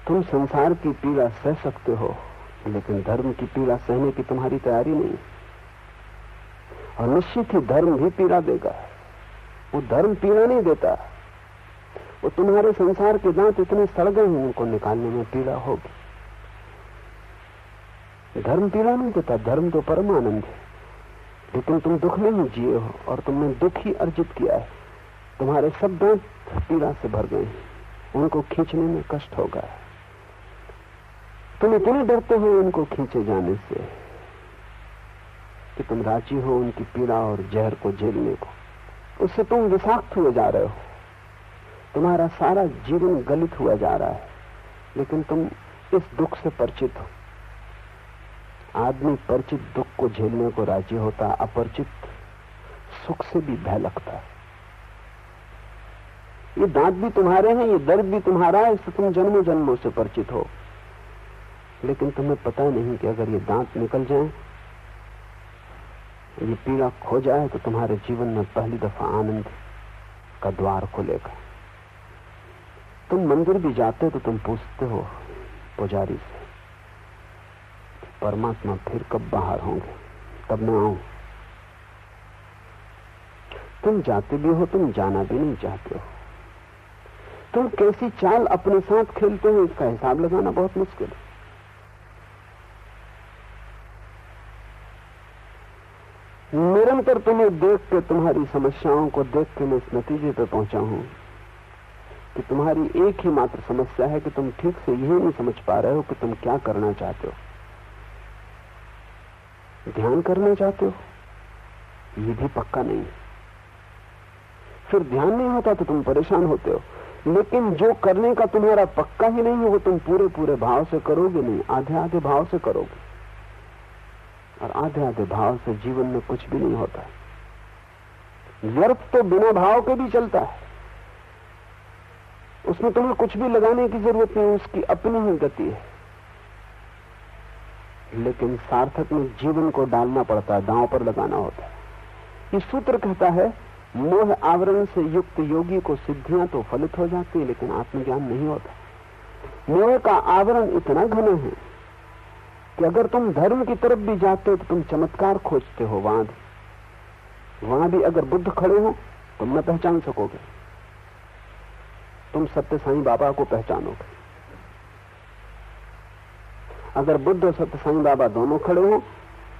तुम संसार की पीड़ा सह सकते हो, लेकिन धर्म की पीड़ा सहने की तुम्हारी तैयारी नहीं। और निश्चित ही धर्म भी पीड़ा देगा। वो धर्म पीड़ा नहीं देता, वो तुम्हारे संसार के दांत इतने सड़ गए हैं, उनको निकालने में पीड़ा होगी। धर्म पीड़ा नहीं देता, धर्म तो परम आनंद है। लेकिन तुम दुख में ही जिए हो और तुमने दुख ही अर्जित किया है। तुम्हारे सब दांत पीड़ा से भर गए हैं, उनको खींचने में कष्ट होगा। तुम इतने डरते हो उनको खींचे जाने से कि तुम राजी हो उनकी पीड़ा और जहर को झेलने को। उससे तुम विषाक्त हुए जा रहे हो, तुम्हारा सारा जीवन गलित हुआ जा रहा है। लेकिन तुम इस दुख से परिचित हो। आदमी परिचित दुख को झेलने को राजी होता, अपरिचित सुख से भी भय लगता है। ये दांत भी तुम्हारे हैं, ये दर्द भी तुम्हारा है, इससे तुम जन्मों जन्मों से परिचित हो। लेकिन तुम्हें पता नहीं कि अगर ये दांत निकल जाएं, ये पीड़ा खो जाए, तो तुम्हारे जीवन में पहली दफा आनंद का द्वार खुलेगा। तुम मंदिर भी जाते तो तुम पूछते हो पुजारी से, परमात्मा फिर कब बाहर होंगे, तब मैं आऊं। तुम जाते भी हो, तुम जाना भी नहीं चाहते हो। तुम कैसी चाल अपने साथ खेलते हो, इसका हिसाब लगाना बहुत मुश्किल है। निरंतर तुम्हें देख के, तुम्हारी समस्याओं को देख के मैं इस नतीजे पर पहुंचा हूं कि तुम्हारी एक ही मात्र समस्या है कि तुम ठीक से यही नहीं समझ पा रहे हो कि तुम क्या करना चाहते हो। ध्यान करना चाहते हो, ये भी पक्का नहीं। फिर ध्यान नहीं होता तो तुम परेशान होते हो। लेकिन जो करने का तुम्हारा पक्का ही नहीं है, वो तुम पूरे पूरे भाव से करोगे नहीं, आधे आधे भाव से करोगे। और आधे आधे भाव से जीवन में कुछ भी नहीं होता। व्यर्थ तो बिना भाव के भी चलता है, उसमें तुम्हें कुछ भी लगाने की जरूरत नहीं, उसकी अपनी ही गति है। लेकिन सार्थक में जीवन को डालना पड़ता है, दांव पर लगाना होता है। ये सूत्र कहता है, मोह आवरण से युक्त योगी को सिद्धियां तो फलित हो जाती है, लेकिन आत्मज्ञान नहीं होता। मोह का आवरण इतना घना है कि अगर तुम धर्म की तरफ भी जाते हो तो तुम चमत्कार खोजते हो। वहां भी अगर बुद्ध खड़े हो तुम न पहचान सकोगे, तुम सत्य साईं बाबा को पहचानोगे। अगर बुद्ध और सत्य साईं बाबा दोनों खड़े हो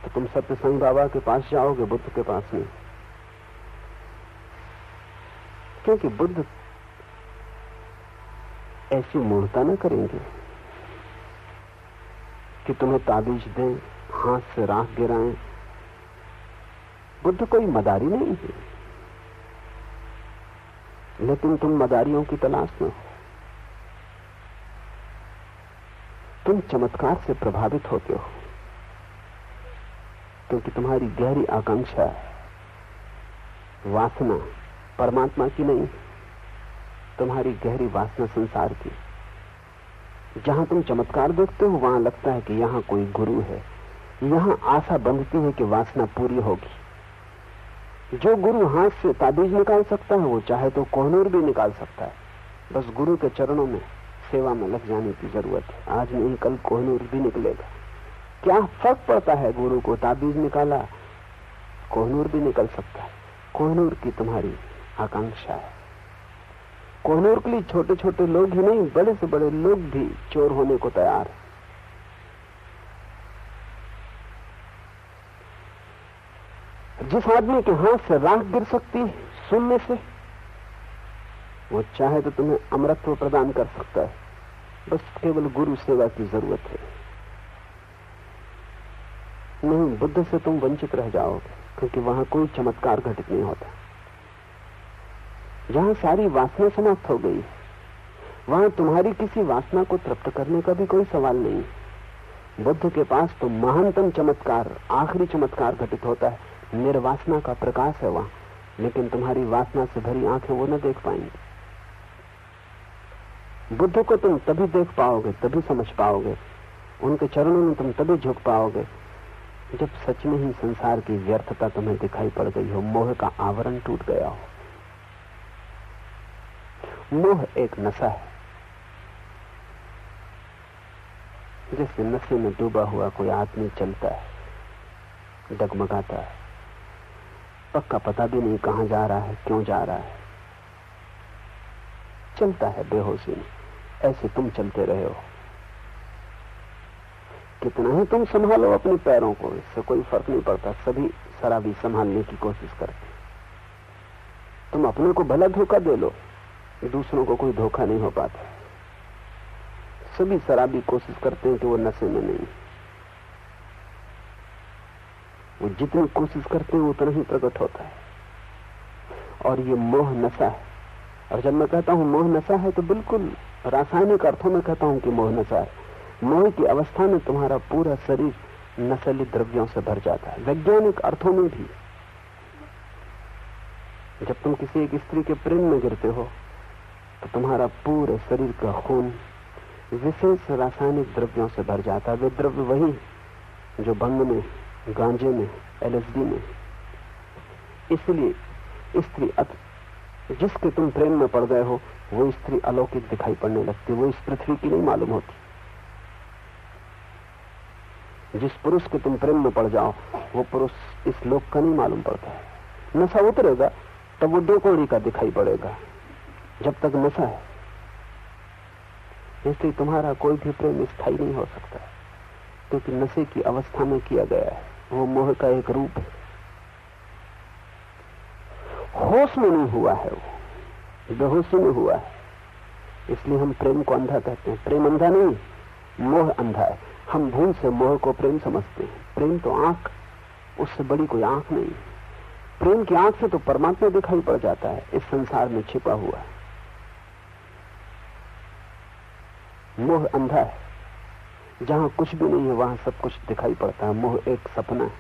तो तुम सत्य साईं बाबा के पास जाओगे, बुद्ध के पास नहीं। क्योंकि बुद्ध ऐसी मूर्खता न करेंगे कि तुम्हें ताबीज दें, हाथ से राख गिराएं। बुद्ध कोई मदारी नहीं है, लेकिन तुम मदारियों की तलाश में हो। तुम चमत्कार से प्रभावित होते हो क्योंकि तुम्हारी गहरी आकांक्षा, वासना परमात्मा की नहीं, तुम्हारी गहरी वासना संसार की। जहां तुम चमत्कार देखते हो वहां लगता है कि यहां कोई गुरु है, यहां आशा बंधती है कि वासना पूरी होगी। जो गुरु हाथ से ताबीज निकाल सकता है वो चाहे तो कोहनूर भी निकाल सकता है। बस गुरु के चरणों में सेवा में लग जाने की जरूरत है। आज नहीं कल कोहनूर भी निकलेगा। क्या फर्क पड़ता है, गुरु को ताबीज निकाला, कोहनूर भी निकल सकता है। कोहनूर की तुम्हारी आकांक्षा है। कोहनूर के लिए छोटे छोटे लोग ही नहीं, बड़े से बड़े लोग भी चोर होने को तैयार है। जिस आदमी के हाथ से राख गिर सकती है शून्य से, वो चाहे तो तुम्हें अमरत्व प्रदान कर सकता है। बस केवल गुरु सेवा की जरूरत है। नहीं, बुद्ध से तुम वंचित रह जाओगे क्योंकि वहां कोई चमत्कार घटित नहीं होता। जहां सारी वासना समाप्त हो गई, वहां तुम्हारी किसी वासना को तृप्त करने का भी कोई सवाल नहीं। बुद्ध के पास तो महानतम चमत्कार, आखिरी चमत्कार घटित होता है। निर्वासना का प्रकाश है वहां, लेकिन तुम्हारी वासना से भरी आंखें वो न देख पाएंगी। बुद्ध को तुम तभी देख पाओगे, तभी समझ पाओगे, उनके चरणों में तुम तभी झुक पाओगे जब सच में ही संसार की व्यर्थता तुम्हें दिखाई पड़ गई हो, मोह का आवरण टूट गया हो। मोह एक नशा है। जैसे नशे में डूबा हुआ कोई आदमी चलता है, डगमगाता है, पक्का पता भी नहीं कहां जा रहा है, क्यों जा रहा है, चलता है बेहोशी में। ऐसे तुम चलते रहे हो। कितना ही तुम संभालो अपने पैरों को, इससे कोई फर्क नहीं पड़ता। सभी शराबी संभालने की कोशिश करते। तुम अपने को भला धोखा दे लो, दूसरों को कोई धोखा नहीं हो पाता। सभी शराबी कोशिश करते हैं कि वो नशे में नहीं। वो जितनी कोशिश करते हैं उतना ही प्रकट होता है। और ये मोह नशा है। और जब मैं कहता हूं मोह नशा है तो बिल्कुल रासायनिक अर्थों में कहता हूं कि मोह नशा है। मोह की अवस्था में तुम्हारा पूरा शरीर नशीले द्रव्यों से भर जाता है। वैज्ञानिक अर्थों में भी जब तुम किसी एक स्त्री के प्रेम में गिरते हो तो तुम्हारा पूरे शरीर का खून विशेष रासायनिक द्रव्यों से भर जाता है। वे द्रव्य वही जो भंग में, गांजे में, LSD में। इसलिए स्त्री जिसके तुम प्रेम में पड़ गए हो वो स्त्री अलौकिक दिखाई पड़ने लगती। वो इस पृथ्वी की नहीं मालूम होती। जिस पुरुष के तुम प्रेम में पड़ जाओ वो पुरुष इस लोक का नहीं मालूम पड़ता है। नशा उतरेगा तब वो दो कौड़ी का दिखाई पड़ेगा। जब तक नशा है, इसलिए तुम्हारा कोई भी प्रेम स्थायी नहीं हो सकता, क्योंकि नशे की अवस्था में किया गया है। वो मोह का एक रूप है। होश में नहीं हुआ है, वो बेहोशी में हुआ है। इसलिए हम प्रेम को अंधा कहते हैं। प्रेम अंधा नहीं, मोह अंधा है। हम भूल से मोह को प्रेम समझते हैं। प्रेम तो आंख, उससे बड़ी कोई आंख नहीं। प्रेम की आंख से तो परमात्मा दिखाई पड़ जाता है, इस संसार में छिपा हुआ है। मोह अंधा है। जहां कुछ भी नहीं है वहां सब कुछ दिखाई पड़ता है। मोह एक सपना है।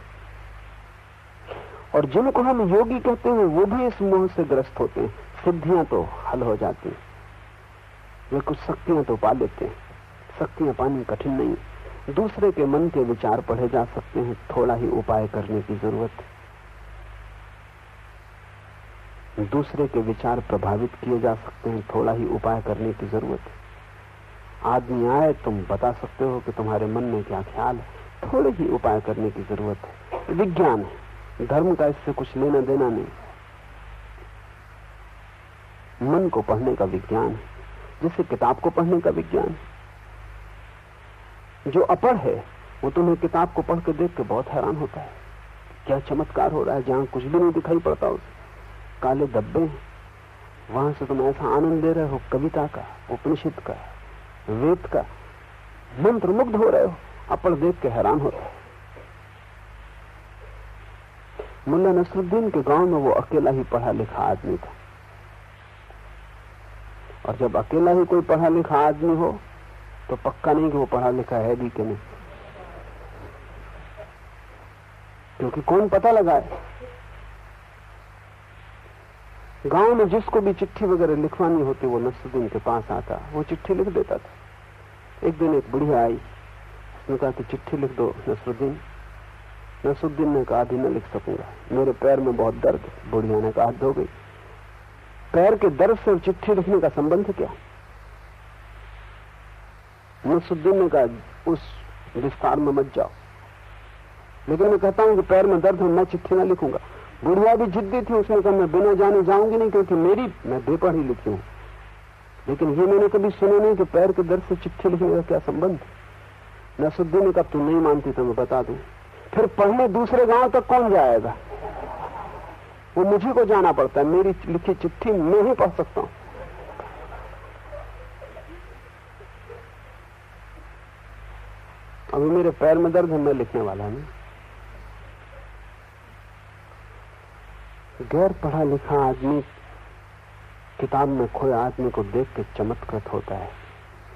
और जिनको हम योगी कहते हैं वो भी इस मोह से ग्रस्त होते हैं। सिद्धियां तो हल हो जाती हैं, वे कुछ शक्तियां तो पा लेते हैं, शक्तियां पानी कठिन नहीं। दूसरे के मन के विचार पढ़े जा सकते हैं, थोड़ा ही उपाय करने की जरूरत है। दूसरे के विचार प्रभावित किए जा सकते हैं, थोड़ा ही उपाय करने की जरूरत है। आदमी आए, तुम बता सकते हो कि तुम्हारे मन में क्या ख्याल है, थोड़े ही उपाय करने की जरूरत है। विज्ञान है, धर्म का इससे कुछ लेना देना नहीं। मन को पढ़ने का विज्ञान है, जैसे किताब को पढ़ने का विज्ञान है। जो अपढ़ है वो तुम्हें किताब को पढ़ के देख के बहुत हैरान होता है, क्या चमत्कार हो रहा है, जहां कुछ भी नहीं दिखाई पड़ता उसे, काले धब्बे हैं, वहां से तुम ऐसा आनंद ले रहे हो, कविता का, उपनिषद का, वेद का, मंत्र मुग्ध हो रहे हो, अपढ़ देख के हैरान होता है। मुल्ला नसरुद्दीन के गांव में वो अकेला ही पढ़ा लिखा आदमी था, और जब अकेला ही कोई पढ़ा लिखा आदमी हो तो पक्का नहीं कि वो पढ़ा लिखा है भी कि नहीं, क्योंकि कौन पता लगाए। गांव में जिसको भी चिट्ठी वगैरह लिखवानी होती वो नसरुद्दीन के पास आता, वो चिट्ठी लिख देता था। एक दिन एक बुढ़िया आई, उसने कहा कि चिट्ठी लिख दो नसरुद्दीन। नसरुद्दीन ने कहा अभी न लिख सकूंगा, मेरे पैर में बहुत दर्द है। बुढ़िया ने कहा धो गई। पैर के दर्द से चिट्ठी लिखने का संबंध क्या? नसरुद्दीन ने कहा उस विस्तार में मत जाओ, लेकिन मैं कहता हूं कि पैर में दर्द है, मैं चिट्ठी ना लिखूंगा। बुढ़िया भी जिद्दी थी, उसने कहा मैं बिना जाने जाऊंगी नहीं, क्योंकि मैं बेपढ़ी लिखी हूं। लेकिन ये मैंने कभी सुना नहीं कि पैर के दर्द से चिट्ठी लिखने का क्या संबंध। नसरुद्दीन ने कहा तू नहीं मानती तो मैं बता दूं। फिर पढ़ने दूसरे गांव तक कौन जाएगा? वो मुझे को जाना पड़ता है, मेरी लिखी चिट्ठी मैं ही पढ़ सकता हूं। अभी मेरे पैर में दर्द है, मैं लिखने वाला नहीं। गैर पढ़ा लिखा आदमी किताब में खोए आदमी को देख के चमत्कृत होता है,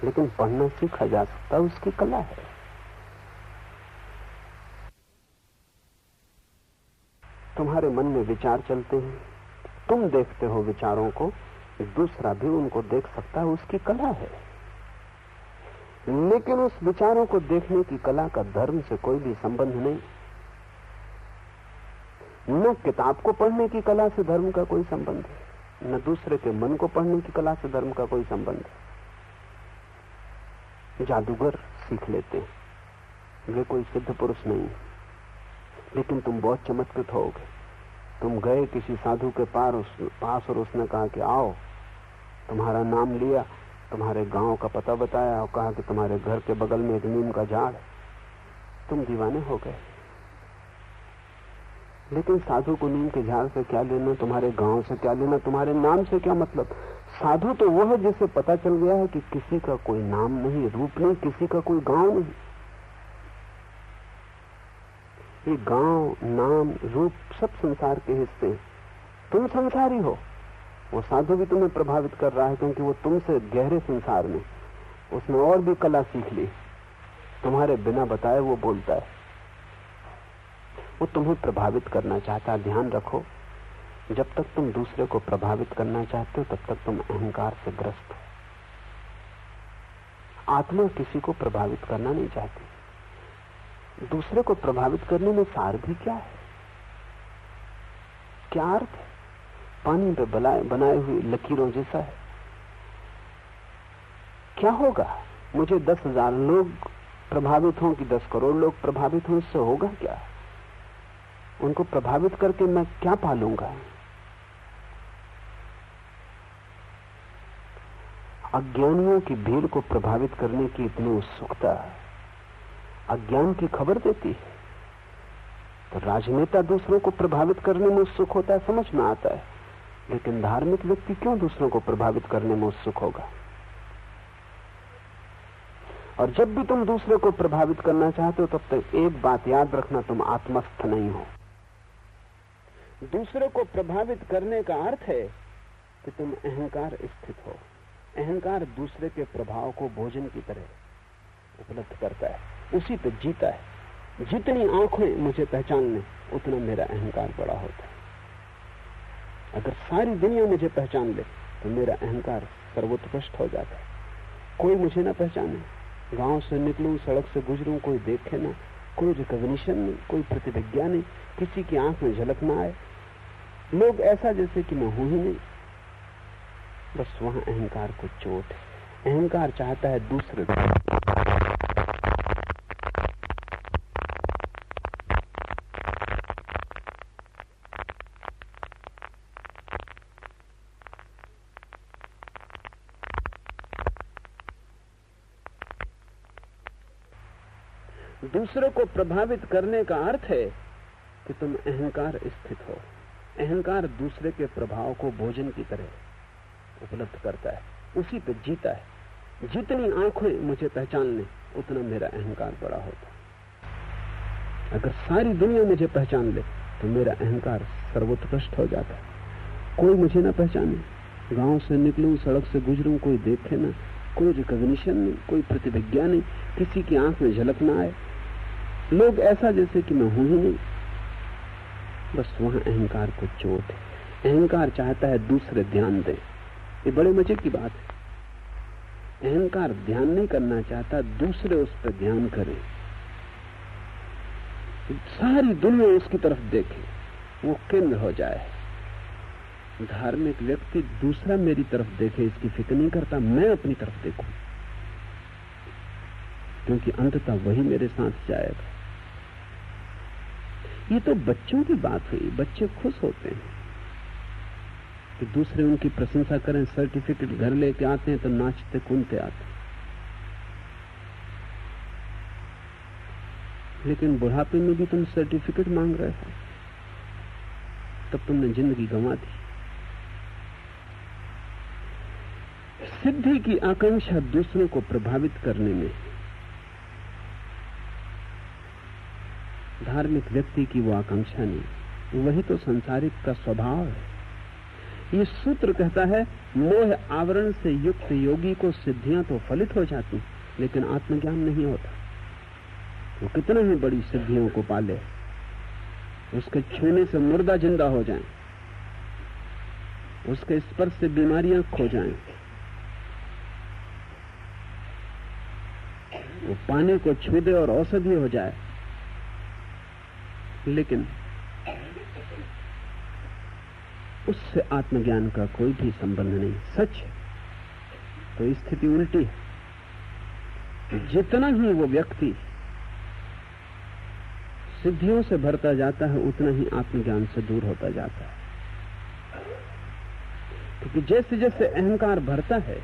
लेकिन पढ़ना सीखा जा सकता है, उसकी कला है। तुम्हारे मन में विचार चलते हैं, तुम देखते हो विचारों को, दूसरा भी उनको देख सकता है, उसकी कला है। लेकिन उस विचारों को देखने की कला का धर्म से कोई भी संबंध नहीं। न किताब को पढ़ने की कला से धर्म का कोई संबंध है, न दूसरे के मन को पढ़ने की कला से धर्म का कोई संबंध है। जादूगर सीख लेते हैं, वे कोई सिद्ध पुरुष नहीं, लेकिन तुम बहुत चमत्कृत होगे। तुम गए किसी साधु के पास और उसने कहा कि आओ, तुम्हारा नाम लिया, तुम्हारे गांव का पता बताया और कहा कि तुम्हारे घर के बगल में एक नीम का झाड़ है। तुम दीवाने हो गए। लेकिन साधु को नीम के झाड़ से क्या लेना, तुम्हारे गांव से क्या लेना, तुम्हारे नाम से क्या मतलब? साधु तो वो है जिसे पता चल गया है कि किसी का कोई नाम नहीं, रूप नहीं, किसी का कोई गांव नहीं। ये गांव, नाम, रूप सब संसार के हिस्से। तुम संसारी हो। वो साधु भी तुम्हें प्रभावित कर रहा है, क्योंकि वो तुमसे गहरे संसार में, उसने और भी कला सीख ली, तुम्हारे बिना बताए वो बोलता है। वो तुम्हें प्रभावित करना चाहता है। ध्यान रखो, जब तक तुम दूसरे को प्रभावित करना चाहते हो तब तक तुम अहंकार से ग्रस्त हो। आत्मा किसी को प्रभावित करना नहीं चाहती। दूसरे को प्रभावित करने में सार भी क्या है, क्या अर्थ है? पानी पे बनाए हुए लकीरों जैसा है। क्या होगा? मुझे 10,000 लोग प्रभावित हों कि 10 करोड़ लोग प्रभावित हों, इससे होगा क्या? उनको प्रभावित करके मैं क्या पालूंगा? अज्ञानियों की भीड़ को प्रभावित करने की इतनी उत्सुकता अज्ञान की खबर देती है। तो राजनेता दूसरों को प्रभावित करने में उत्सुक होता है, समझ में आता है, लेकिन धार्मिक व्यक्ति क्यों दूसरों को प्रभावित करने में उत्सुक होगा? और जब भी तुम दूसरे को प्रभावित करना चाहते हो तब तक एक बात याद रखना, तुम आत्मस्थ नहीं हो। दूसरे को प्रभावित करने का अर्थ है कि तुम अहंकार स्थित हो। अहंकार दूसरे के प्रभाव को भोजन की तरह उपलब्ध करता है, उसी पे जीता है। जितनी आंखें मुझे पहचान लें उतना मेरा अहंकार बड़ा होता है। अगर सारी दुनिया मुझे पहचान ले तो मेरा अहंकार सर्वोत्कृष्ट हो जाता है। कोई मुझे ना पहचाने, गांव से निकलूं, सड़क से गुजरूं, कोई देखे ना, कोई रिकॉग्निशन नहीं, कोई प्रतिविज्ञा नहीं, किसी की आंख में झलक ना आए, लोग ऐसा जैसे कि मैं हूं ही नहीं, बस वहां अहंकार को चोट है। अहंकार चाहता है दूसरे दूसरों को प्रभावित करने का अर्थ है कि तुम अहंकार स्थित हो। अहंकार दूसरे के प्रभाव को भोजन की तरह उपलब्ध करता है, उसी पे जीता है। जितनी आंखें मुझे पहचान लें उतना मेरा अहंकार बड़ा होता है। अगर सारी दुनिया मुझे पहचान ले तो मेरा अहंकार सर्वोत्कृष्ट हो जाता है। कोई मुझे ना पहचाने, गांव से निकलूं, सड़क से गुजरूं, कोई देखे ना, कोई रिकॉग्निशन नहीं, कोई प्रतिविज्ञा नहीं, किसी की आंख में झलक ना आए, लोग ऐसा जैसे कि मैं हूं ही नहीं, बस वहां अहंकार को चोट है। अहंकार चाहता है दूसरे ध्यान दें। ये बड़े मजे की बात है। अहंकार ध्यान नहीं करना चाहता, दूसरे उस पर ध्यान करें, सारी दुनिया उसकी तरफ देखे, वो केंद्र हो जाए। धार्मिक व्यक्ति दूसरा मेरी तरफ देखे इसकी फिक्र नहीं करता, मैं अपनी तरफ देखूं, क्योंकि अंततः वही मेरे साथ जाएगा। ये तो बच्चों की बात हुई, बच्चे खुश होते हैं कि दूसरे उनकी प्रशंसा करें, सर्टिफिकेट घर लेके आते हैं तो नाचते कूदते आते हैं। लेकिन बुढ़ापे में भी तुम सर्टिफिकेट मांग रहे हो, तब तुमने जिंदगी गंवा दी। सिद्धि की आकांक्षा दूसरों को प्रभावित करने में, धार्मिक व्यक्ति की वो आकांक्षा नहीं, वही तो संसारिक का स्वभाव है। ये सूत्र कहता है, मोह आवरण से युक्त योगी को सिद्धियां तो फलित हो जाती, लेकिन आत्मज्ञान नहीं होता। वो कितना ही बड़ी सिद्धियों को पाले, उसके छूने से मुर्दा जिंदा हो जाए, उसके स्पर्श से बीमारियां खो जाएं, वो पानी को छू दे और औषधि हो जाए, लेकिन उससे आत्मज्ञान का कोई भी संबंध नहीं। सच है तो स्थिति उल्टी है। जितना ही वो व्यक्ति सिद्धियों से भरता जाता है, उतना ही आत्मज्ञान से दूर होता जाता है। क्योंकि जैसे जैसे अहंकार भरता है,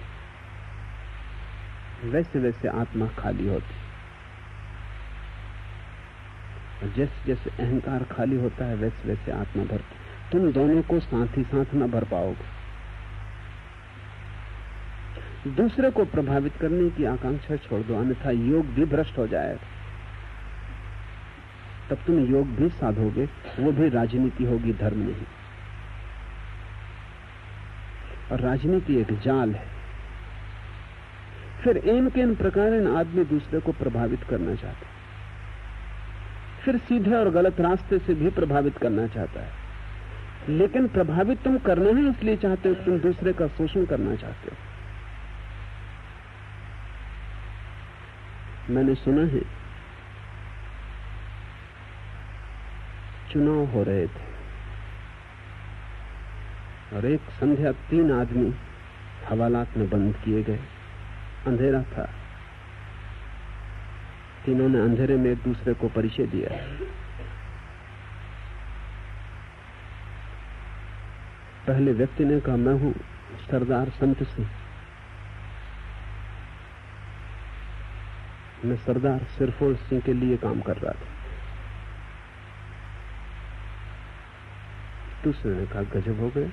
वैसे वैसे आत्मा खाली होती, और जैसे जैसे अहंकार खाली होता है, वैसे वैसे आत्मा भरती। तुम दोनों को साथ ही साथ न भर पाओगे। दूसरे को प्रभावित करने की आकांक्षा छोड़ दो, अन्यथा योग भी भ्रष्ट हो जाएगा। तब तुम योग भी साधोगे, वो भी राजनीति होगी, धर्म नहीं। और राजनीति एक जाल है। फिर इन के इन प्रकार आदमी दूसरे को प्रभावित करना चाहता है, फिर सीधे और गलत रास्ते से भी प्रभावित करना चाहता है। लेकिन प्रभावित तुम करना है इसलिए चाहते हो, तुम दूसरे का शोषण करना चाहते हो। मैंने सुना है, चुनाव हो रहे थे और एक संध्या 3 आदमी हवालात में बंद किए गए। अंधेरा था, तीनों ने अंधेरे में एक दूसरे को परिचय दिया। पहले व्यक्ति ने कहा, मैं हूं सरदार संत सिंह, मैं सरदार सिरफोल सिंह के लिए काम कर रहा था। दूसरे ने कहा, गजब हो गया,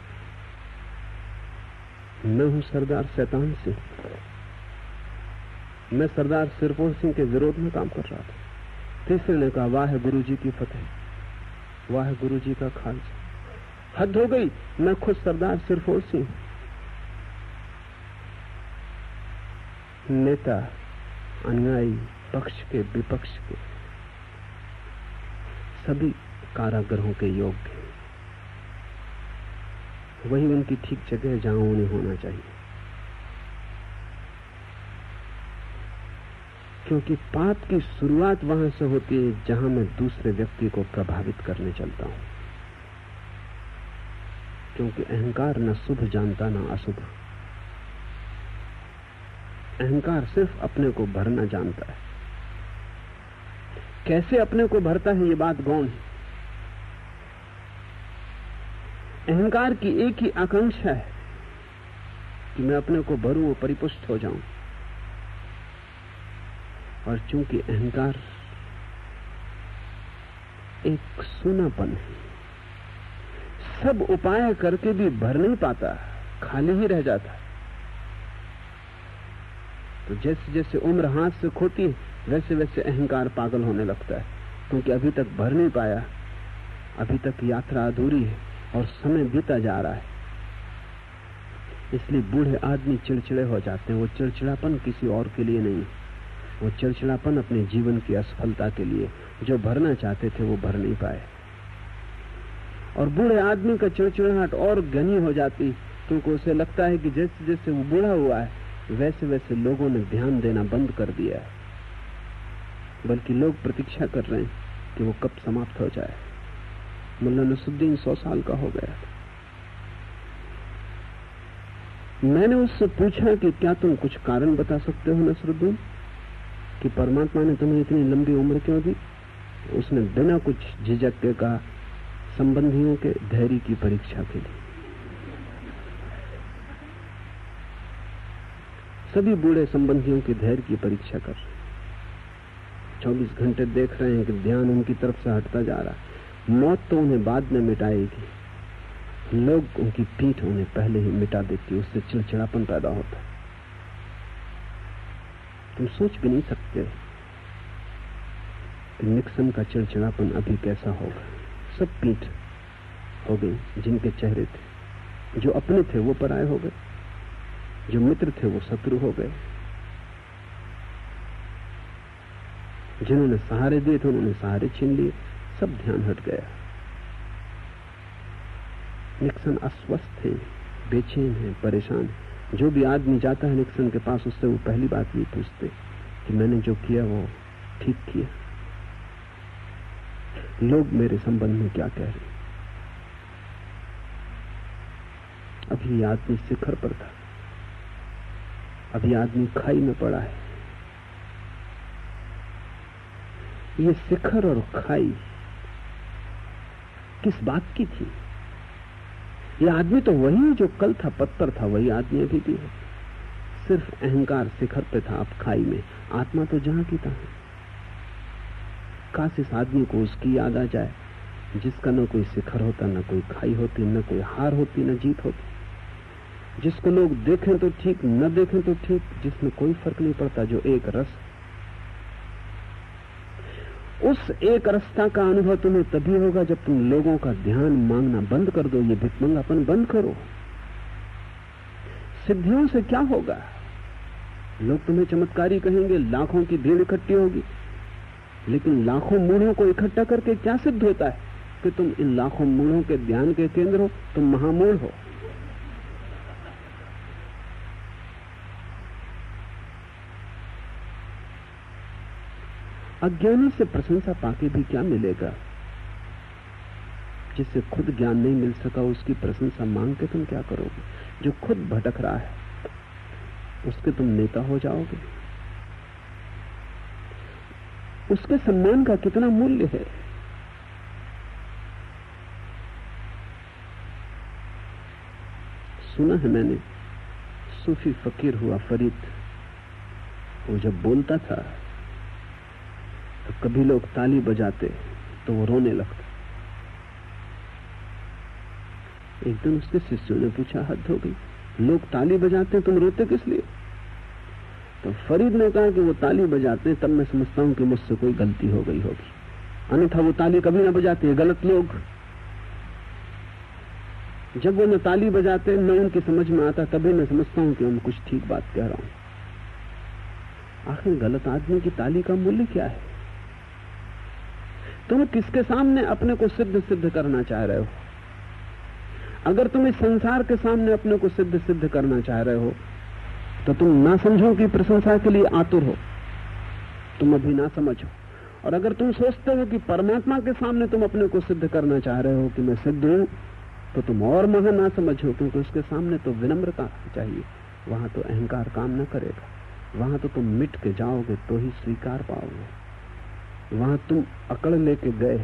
मैं हूं सरदार शैतान सिंह, मैं सरदार सिरफोल सिंह के विरोध में काम कर रहा था। तीसरे ने कहा, वाह गुरु जी की फतेह, वाह गुरु जी का खालसा, हद हो गई, मैं खुद सरदार सिरफोल सिंह। नेता, अनुयायी, पक्ष के विपक्ष के सभी कारागृहों के योग्य, वही उनकी ठीक जगह है जहां उन्हें होना चाहिए। क्योंकि पाप की शुरुआत वहां से होती है जहां मैं दूसरे व्यक्ति को प्रभावित करने चलता हूं। क्योंकि अहंकार न शुभ जानता न अशुभ। अहंकार सिर्फ अपने को भरना जानता है। कैसे अपने को भरता है ये बात गौण है। अहंकार की एक ही आकांक्षा है कि मैं अपने को भरूं और परिपुष्ट हो जाऊं। और चूंकि अहंकार एक सूनापन है, सब उपाय करके भी भर नहीं पाता, खाली ही रह जाता। तो जैसे जैसे उम्र हाथ से खोती है वैसे वैसे अहंकार पागल होने लगता है, क्योंकि अभी तक भर नहीं पाया, अभी तक यात्रा अधूरी है और समय बीता जा रहा है। इसलिए बूढ़े आदमी चिड़चिड़े हो जाते हैं। वो चिड़चिड़ापन किसी और के लिए नहीं, वो चिड़चिड़ापन अपने जीवन की असफलता के लिए। जो भरना चाहते थे वो भर नहीं पाए। और बूढ़े आदमी का चिड़चिड़ाहट और घनी हो जाती, क्योंकि उसे लगता है कि जैसे जैसे वो बूढ़ा हुआ है वैसे वैसे लोगों ने ध्यान देना बंद कर दिया है, बल्कि लोग प्रतीक्षा कर रहे हैं कि वो कब समाप्त हो जाए। मुल्ला नसरुद्दीन 100 साल का हो गया। मैंने उससे पूछा कि क्या तुम कुछ कारण बता सकते हो नसरुद्दीन, कि परमात्मा ने तुम्हें इतनी लंबी उम्र क्यों दी? उसने बिना कुछ झिझक के कहा, संबंधियों के धैर्य की परीक्षा के लिए। सभी बूढ़े संबंधियों के धैर्य की परीक्षा कर रहे हैं। 24 घंटे देख रहे हैं कि ध्यान उनकी तरफ से हटता जा रहा है। मौत तो उन्हें बाद में मिटाएगी, लोग उनकी पीठ उन्हें पहले ही मिटा देती, उससे चिड़चिड़ापन पैदा होता है। तुम सोच भी नहीं सकते कि निक्सन का चिड़चिड़ापन अभी कैसा होगा। सब पीठ हो गई, जिनके चेहरे थे, जो अपने थे वो पराये हो गए, जो मित्र थे वो शत्रु हो गए, जिन्होंने सहारे दिए थे उन्होंने सहारे छीन लिए, सब ध्यान हट गया। निक्सन अस्वस्थ है, बेचैन है, परेशान है। जो भी आदमी जाता है निक्सन के पास, उससे वो पहली बात ये पूछते कि मैंने जो किया वो ठीक किया? लोग मेरे संबंध में क्या कह रहे? अभी आदमी शिखर पर था, अभी आदमी खाई में पड़ा है। ये शिखर और खाई किस बात की थी? ये आदमी तो वही जो कल था, पत्थर था, वही आदमी अभी भी है। सिर्फ अहंकार शिखर पे था, अब खाई में। आत्मा तो जहां की तहां। काश इस आदमी को उसकी याद आ जाए जिसका न कोई शिखर होता, न कोई खाई होती, न कोई हार होती, न जीत होती, जिसको लोग देखें तो ठीक, न देखें तो ठीक, जिसमें कोई फर्क नहीं पड़ता, जो एक रस। उस एक रसता का अनुभव तुम्हें तभी होगा जब तुम लोगों का ध्यान मांगना बंद कर दो, ये भिखमंगापन बंद करो। सिद्धियों से क्या होगा? लोग तुम्हें चमत्कारी कहेंगे, लाखों की भीड़ इकट्ठी होगी, लेकिन लाखों मूढ़ों को इकट्ठा करके क्या सिद्ध होता है? कि तुम इन लाखों मूढ़ों के ध्यान के केंद्र हो, तुम महामूढ़ हो। अज्ञानी से प्रशंसा पाके भी क्या मिलेगा? जिससे खुद ज्ञान नहीं मिल सका उसकी प्रशंसा मांग के तुम क्या करोगे? जो खुद भटक रहा है उसके तुम नेता हो जाओगे? उसके सम्मान का कितना मूल्य है? सुना है मैंने, सूफी फकीर हुआ फरीद, वो जब बोलता था तो कभी लोग ताली बजाते तो वो रोने लगता। एक दिन उसके शिष्यों ने पूछा, हद हो गई, लोग ताली बजाते तुम रोते किस लिए? तो फरीद ने कहा कि वो ताली बजाते तब मैं समझता हूं कि मुझसे कोई गलती हो गई होगी, अन्यथा वो ताली कभी ना बजाते। गलत लोग जब वो न ताली बजाते न उनकी समझ में आता, तभी मैं समझता हूं कि मैं कुछ ठीक बात कह रहा हूं। आखिर गलत आदमी की ताली का मूल्य क्या है? तुम किसके सामने अपने को सिद्ध करना चाह रहे हो? अगर तुम इस संसार के सामने अपने को सिद्ध करना चाह रहे हो तो तुम ना समझो की प्रशंसा के लिए आतुर हो, तुम अभी ना समझो। और अगर तुम सोचते हो कि परमात्मा के सामने तुम अपने को सिद्ध करना चाह रहे हो कि मैं सिद्ध हूं, तो तुम और महान ना समझो, क्योंकि उसके सामने तो विनम्रता चाहिए, वहां तो अहंकार काम न करेगा, वहां तो तुम मिट के जाओगे तो ही स्वीकार पाओगे। वहां तुम अकड़ लेके गए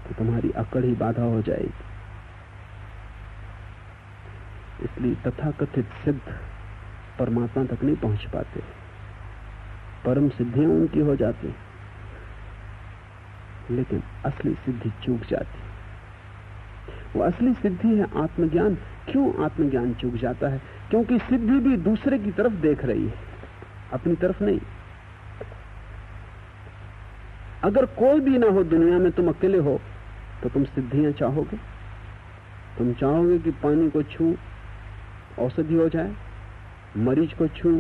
तो तुम्हारी अकड़ ही बाधा हो जाएगी। इसलिए तथाकथित सिद्ध परमात्मा तक नहीं पहुंच पाते, परम सिद्धियां उनकी हो जाती, लेकिन असली सिद्धि चूक जाती। वो असली सिद्धि है आत्मज्ञान। क्यों आत्मज्ञान चूक जाता है? क्योंकि सिद्धि भी दूसरे की तरफ देख रही है, अपनी तरफ नहीं। अगर कोई भी ना हो दुनिया में, तुम अकेले हो, तो तुम सिद्धियां चाहोगे? तुम चाहोगे कि पानी को छू औषधि हो जाए, मरीज को छू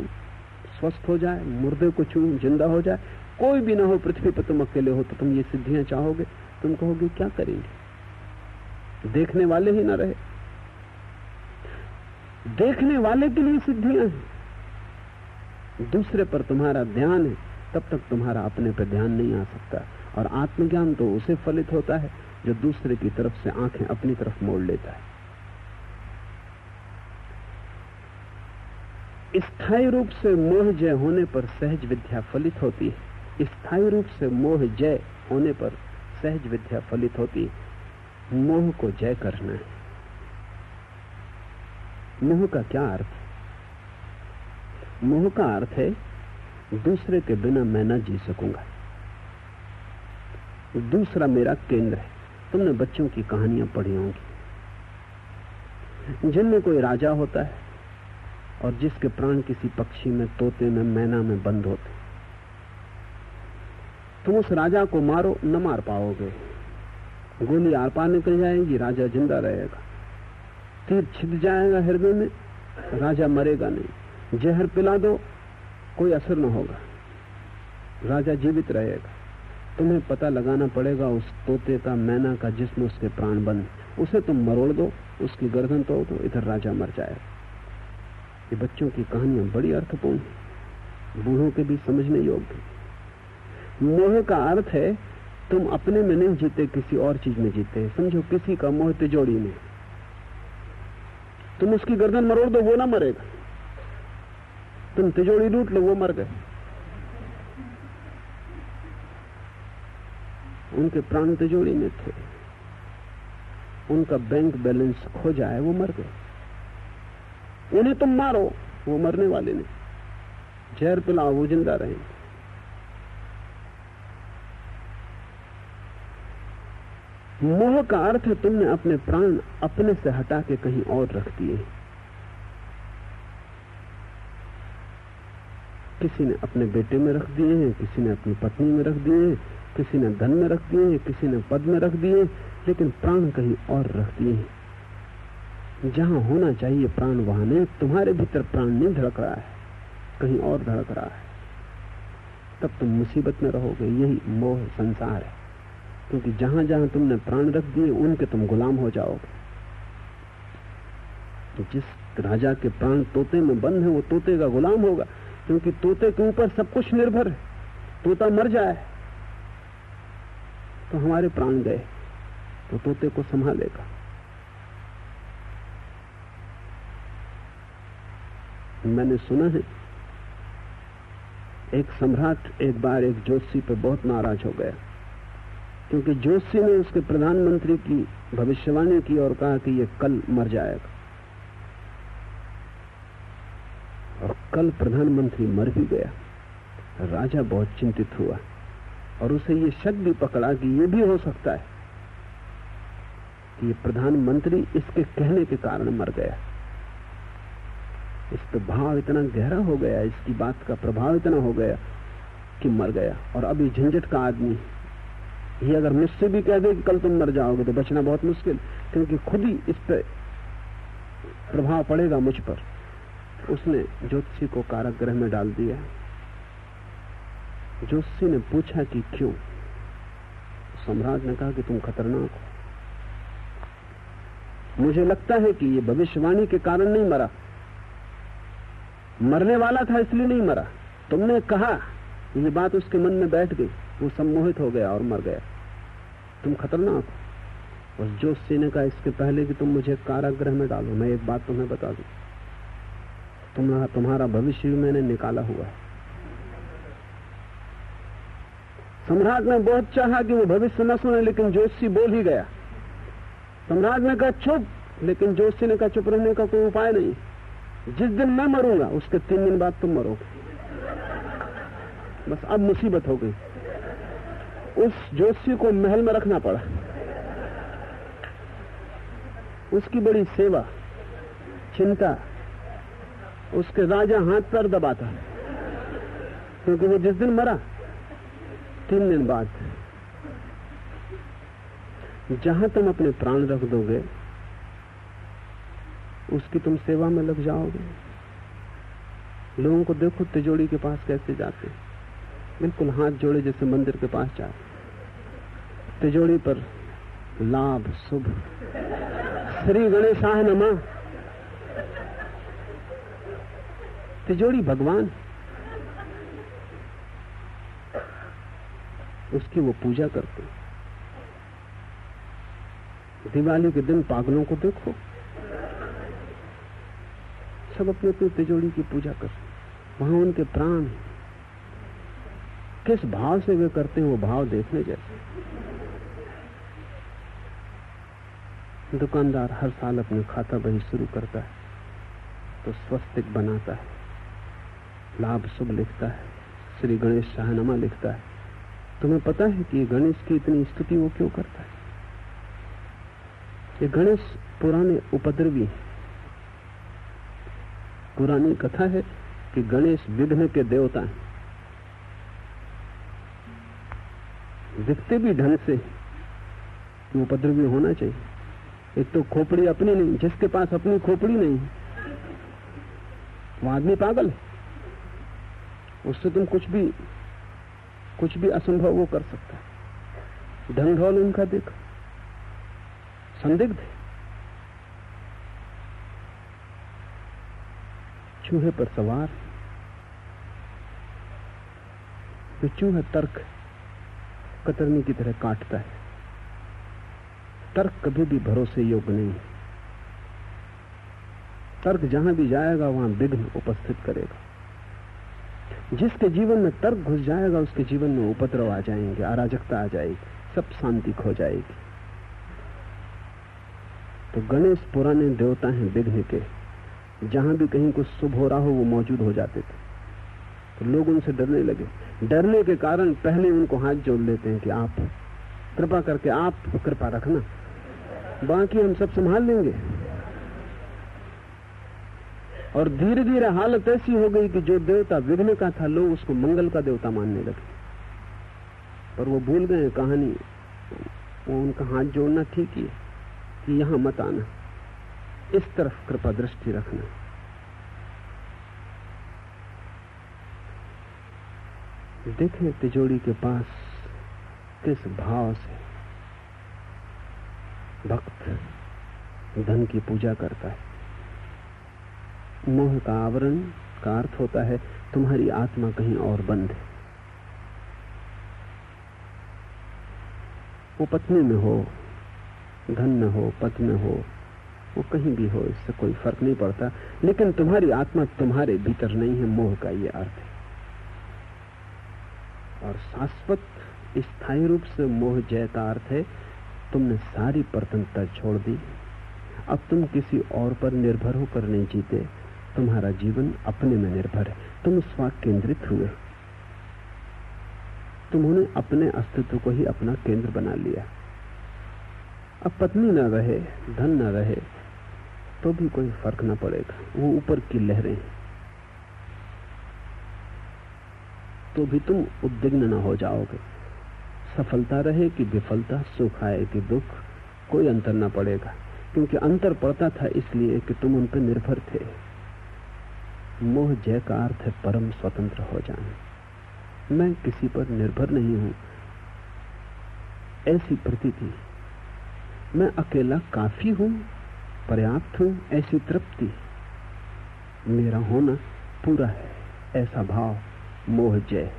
स्वस्थ हो जाए, मुर्दे को छू जिंदा हो जाए? कोई भी ना हो पृथ्वी पर, तुम अकेले हो, तो तुम ये सिद्धियां चाहोगे? तुम कहोगे क्या करेंगे, देखने वाले ही ना रहे। देखने वाले के लिए सिद्धियां हैं, दूसरे पर तुम्हारा ध्यान है, तब तक तुम्हारा अपने पर ध्यान नहीं आ सकता। और आत्मज्ञान तो उसे फलित होता है जो दूसरे की तरफ से आंखें अपनी तरफ मोड़ लेता है। स्थायी रूप से मोह जय होने पर सहज विद्या फलित होती है। स्थायी रूप से मोह जय होने पर सहज विद्या फलित होती है। मोह को जय करना है। मोह का क्या अर्थ है? मोह का अर्थ है दूसरे के बिना मैं न जी सकूंगा, दूसरा मेरा केंद्र है। तुमने बच्चों की कहानियां पढ़ी होंगी जिनमें कोई राजा होता है और जिसके प्राण किसी पक्षी में, तोते में, मैना में बंद होते। तुम उस राजा को मारो, न मार पाओगे, गोली आर पार निकल जाएगी, राजा जिंदा रहेगा। तीर छिप जाएगा हृदय में, राजा मरेगा नहीं। जहर पिला दो, कोई असर न होगा, राजा जीवित रहेगा। तुम्हें पता लगाना पड़ेगा उस तोते का, मैना का, जिसमें उसके प्राण बंद। उसे तुम मरोड़ दो, उसकी गर्दन तोड़ दो, इधर राजा मर जाएगा। ये बच्चों की कहानियां बड़ी अर्थपूर्ण, बूढ़ों के भी समझने योग्य। मोह का अर्थ है तुम अपने में नहीं जीते, किसी और चीज में जीते। समझो किसी का मोह तिजोरी में, तुम उसकी गर्दन मरोड़ दो, वो ना मरेगा। तुम तिजोरी लूट लो, वो मर गए। उनके प्राण तिजोरी में थे, उनका बैंक बैलेंस खो जाए, वो मर गए। उन्हें तुम मारो, वो मरने वाले नहीं। जहर पिलाओ, वो जिंदा रहेंगे। मोह का अर्थ है तुमने अपने प्राण अपने से हटा के कहीं और रख दिए। किसी ने अपने बेटे में रख दिए हैं, किसी ने अपनी पत्नी में रख दिए हैं, किसी ने धन में रख दिए हैं, किसी ने पद में रख दिए, लेकिन प्राण कहीं और रख दिए हैं। जहां होना चाहिए प्राण वहां नहीं। तुम्हारे भीतर प्राण नहीं धड़क रहा है, कहीं और धड़क रहा है। तब तुम मुसीबत में रहोगे। यही मोह संसार है, क्योंकि जहां जहां तुमने प्राण रख दिए उनके तुम गुलाम हो जाओगे। तो जिस राजा के प्राण तोते में बंद है, वो तोते का गुलाम होगा, क्योंकि तोते के ऊपर सब कुछ निर्भर है। तोता मर जाए तो हमारे प्राण गए, तो तोते को संभालेगा। मैंने सुना है एक सम्राट एक बार एक ज्योतिषी पर बहुत नाराज हो गया, क्योंकि ज्योतिषी ने उसके प्रधानमंत्री की भविष्यवाणी की और कहा कि ये कल मर जाएगा। और कल प्रधानमंत्री मर भी गया। राजा बहुत चिंतित हुआ और उसे ये शक भी पकड़ा कि ये भी हो सकता है कि ये प्रधानमंत्री इसके कहने के कारण मर गया। इस पर भाव इतना गहरा हो गया, इसकी बात का प्रभाव इतना हो गया कि मर गया। और अभी झंझट का आदमी ये अगर मुझसे भी कह दे कि कल तुम मर जाओगे तो बचना बहुत मुश्किल, क्योंकि खुद ही इस पर प्रभाव पड़ेगा मुझ पर। उसने ज्योतिषी को कारागृह में डाल दिया। ज्योतिषी ने पूछा कि क्यों? सम्राट ने कहा कि तुम खतरनाक हो। मुझे लगता है कि ये भविष्यवाणी के कारण नहीं मरा, मरने वाला था इसलिए नहीं मरा। तुमने कहा, ये बात उसके मन में बैठ गई, वो सम्मोहित हो गया और मर गया। तुम खतरनाक हो। और जोशी ने कहा, इसके पहले कि तुम मुझे कारागृह में डालो, मैं एक बात तुम्हें बता दूं, तुम्हारा भविष्य भी मैंने निकाला हुआ है। सम्राट ने बहुत चाहा कि वो भविष्य न सुने, लेकिन जोशी बोल ही गया। सम्राट ने कहा चुप, लेकिन जोशी ने कहा चुप रहने का कोई उपाय नहीं। जिस दिन मैं मरूंगा उसके 3 दिन बाद तुम मरोगे। बस अब मुसीबत हो गई। उस जोशी को महल में रखना पड़ा। उसकी बड़ी सेवा, चिंता, उसके राजा हाथ पर दबाता, क्योंकि वो जिस दिन मरा 3 दिन बाद, जहां तुम अपने प्राण रख दोगे उसकी तुम सेवा में लग जाओगे। लोगों को देखो तिजोरी के पास कैसे जाते, बिल्कुल हाथ जोड़े जैसे मंदिर के पास जाए। तिजोरी पर लाभ शुभ, श्री गणेशाय नमः। तिजोरी भगवान, उसकी वो पूजा करते। दिवाली के दिन पागलों को देखो, सब अपनी अपनी तिजोरी की पूजा कर। वहां उनके प्राण किस भाव से वे करते हैं, वो भाव देखने जैसे। दुकानदार हर साल अपने खाता बही शुरू करता है तो स्वस्तिक बनाता है, लाभ शुभ लिखता है, श्री गणेशाय नमः लिखता है। तुम्हें पता है कि गणेश की इतनी स्तुति वो क्यों करता है? ये गणेश पुराने उपद्रवी, पुरानी कथा है कि गणेश विघ्न के देवता हैं। दिखते भी ढंग से, उपद्रवी होना चाहिए। एक तो खोपड़ी अपनी नहीं, जिसके पास अपनी खोपड़ी नहीं वो आदमी पागल है। उससे तुम कुछ भी असंभव वो कर सकता है। ढंग ढोल उनका देख, संदिग्ध है। चूहे पर सवार, तो चूहा तर्क कतरनी की तरह काटता है। तर्क कभी भी भरोसे योग्य नहीं है। तर्क जहां भी जाएगा वहां विघ्न उपस्थित करेगा। जिसके जीवन में तर्क घुस जाएगा उसके जीवन में उपद्रव आ जाएंगे, अराजकता आ जाएगी, सब शांति खो जाएगी। तो गणेश पुराने देवता हैं विघ्न के। जहां भी कहीं कुछ शुभ हो रहा हो वो मौजूद हो जाते थे, तो लोग उनसे डरने लगे। डरने के कारण पहले उनको हाथ जोड़ लेते हैं कि आप कृपा करके आप कृपा रखना, बाकी हम सब संभाल लेंगे। और धीरे धीरे हालत ऐसी हो गई कि जो देवता विघ्न का था लोग उसको मंगल का देवता मानने लगे। पर वो भूल गए कहानी, वो उनका हाथ जोड़ना ठीक ही है कि यहां मत आना, इस तरफ कृपा दृष्टि रखना। देखें तिजोरी के पास किस भाव से भक्त धन की पूजा करता है। मोह का आवरण का अर्थ होता है तुम्हारी आत्मा कहीं और बंद है। वो पत्नी में हो, धन में हो, पद में हो, वो कहीं भी हो, इससे कोई फर्क नहीं पड़ता, लेकिन तुम्हारी आत्मा तुम्हारे भीतर नहीं है। मोह का ये अर्थ है। और शाश्वत स्थायी रूप से मोह जय का अर्थ है तुमने सारी प्रतंत्रता छोड़ दी, अब तुम किसी और पर निर्भर होकर नहीं जीते, तुम्हारा जीवन अपने में निर्भर है। तुम स्व केंद्रित हुए, तुमने अपने अस्तित्व को ही अपना केंद्र बना लिया। अब पत्नी न रहे, धन न रहे, तो भी कोई फर्क न पड़ेगा, वो ऊपर की लहरें, तो भी तुम उद्विग्न न हो जाओगे। सफलता रहे कि विफलता, सुख आए कि दुख, कोई अंतर न पड़ेगा, क्योंकि अंतर पड़ता था इसलिए कि तुम उन पर निर्भर थे। मोह जय का अर्थ है परम स्वतंत्र हो जाना। मैं किसी पर निर्भर नहीं हूं, ऐसी प्रतीति, मैं अकेला काफी हूं, पर्याप्त हूं, ऐसी तृप्ति, मेरा होना पूरा है, ऐसा भाव, मोह जय।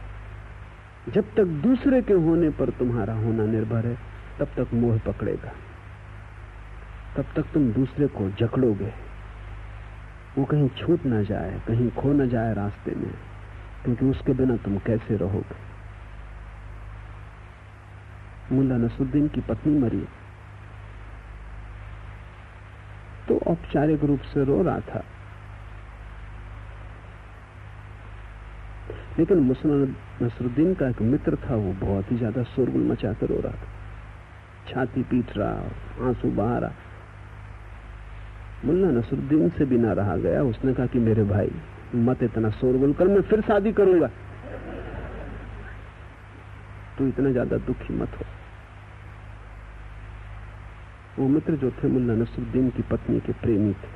जब तक दूसरे के होने पर तुम्हारा होना निर्भर है, तब तक मोह पकड़ेगा, तब तक तुम दूसरे को जकड़ोगे, वो कहीं छूट ना जाए, कहीं खो ना जाए रास्ते में, क्योंकि उसके बिना तुम कैसे रहोगे। मुल्ला नसरुद्दीन की पत्नी मरी तो औपचारिक रूप से रो रहा था, लेकिन मुल्ला नसरुद्दीन का एक मित्र था, वो बहुत ही ज्यादा शोरगुल मचा कर रो रहा था, छाती पीट रहा, आंसू बहा रहा। मुल्ला नसरुद्दीन से भी ना रहा गया, उसने कहा कि मेरे भाई मत इतना शोरगुल कर, मैं फिर शादी करूंगा, तू इतना ज्यादा दुखी मत हो। वो मित्र जो थे मुल्ला नसरुद्दीन की पत्नी के प्रेमी थे।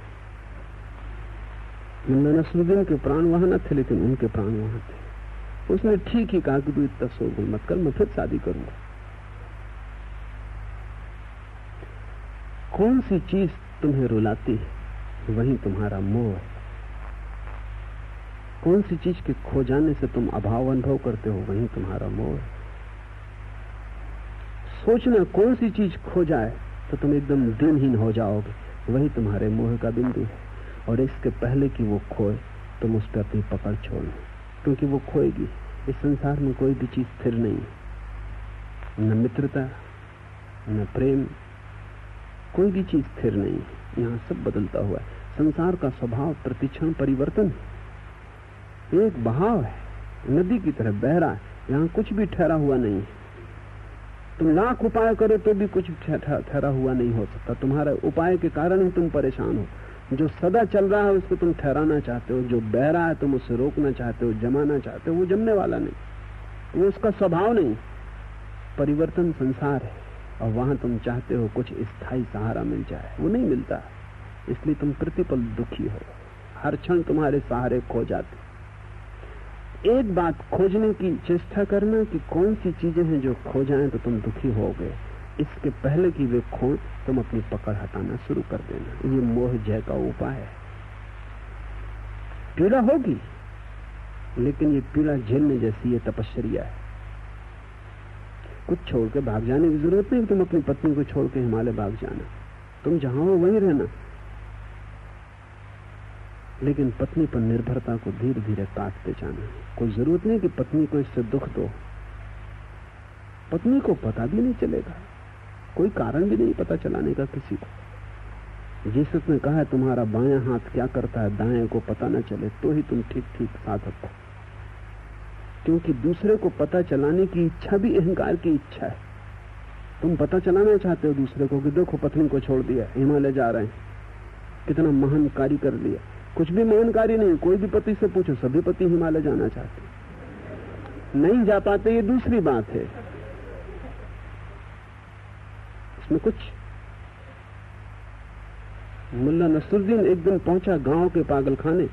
मुल्ला नसरुद्दीन के प्राण वहां न थे, लेकिन उनके प्राण वहां थे। उसने ठीक ही कहा कि तू इतना शोरगुल मत कर, मैं फिर शादी करूंगा। कौन सी चीज तुम्हें रुलाती है, वही तुम्हारा मोह है। कौन सी चीज के खो जाने से तुम अभाव अनुभव करते हो, वही तुम्हारा मोह है। सोचना कौन सी चीज खो जाए तो तुम एकदम दिनहीन हो जाओगे, वही तुम्हारे मोह का बिंदु है। और इसके पहले कि वो खोए, तुम उस पर अपनी पकड़ छोड़ो, क्योंकि वो खोएगी। इस संसार में कोई भी चीज स्थिर नहीं है, न मित्रता, न प्रेम, कोई भी चीज स्थिर नहीं है। यहाँ सब बदलता हुआ है। संसार का स्वभाव प्रतिक्षण परिवर्तन है, एक बहाव है, नदी की तरह बह रहा है, यहाँ कुछ भी ठहरा हुआ नहीं है। तुम लाख उपाय करो तो भी कुछ ठहरा हुआ नहीं हो सकता। तुम्हारे उपाय के कारण ही तुम परेशान हो। जो सदा चल रहा है उसको तुम ठहराना चाहते हो, जो बह रहा है तुम उसे रोकना चाहते हो, जमाना चाहते हो, वो जमने वाला नहीं, वो उसका स्वभाव नहीं। परिवर्तन संसार है, और वहां तुम चाहते हो कुछ स्थायी सहारा मिल जाए, वो नहीं मिलता। इसलिए तुम प्रतिपल दुखी हो, हर क्षण तुम्हारे सहारे खो जाते। एक बात खोजने की चेष्टा करना कि कौन सी चीजें हैं जो खो जाएं तो तुम दुखी हो गए। इसके पहले कि वे खो, तुम अपनी पकड़ हटाना शुरू कर देना। ये मोह जय का उपाय है। पीड़ा होगी, लेकिन ये पीड़ा झेलने जैसी ये तपश्चर्या है। कुछ छोड़ के भाग जाने की जरूरत नहीं। तुम अपनी पत्नी को छोड़ के हिमालय भाग जाना, तुम जहां हो वहीं रहना, लेकिन पत्नी पर निर्भरता को धीरे धीरे काटते जाना। कोई जरूरत नहीं कि पत्नी को इससे दुख दो, पत्नी को पता भी नहीं चलेगा, कोई कारण भी नहीं पता चलाने का किसी को। जीसस ने कहा है तुम्हारा बायां हाथ क्या करता है, दाएं को पता न चले, तो ही तुम ठीक ठीक साधक हो। क्योंकि दूसरे को पता चलाने की इच्छा भी अहंकार की इच्छा है। तुम पता चलाना चाहते हो दूसरे को कि देखो पत्नी को छोड़ दिया, हिमालय जा रहे हैं, कितना महान कार्य कर लिया। कुछ भी महान कार्य नहीं। कोई भी पति से पूछो, सभी पति हिमालय जाना चाहते, नहीं जा पाते, ये दूसरी बात है, इसमें कुछ। मुल्ला नसरुद्दीन एक दिन पहुंचा गांव के पागलखाने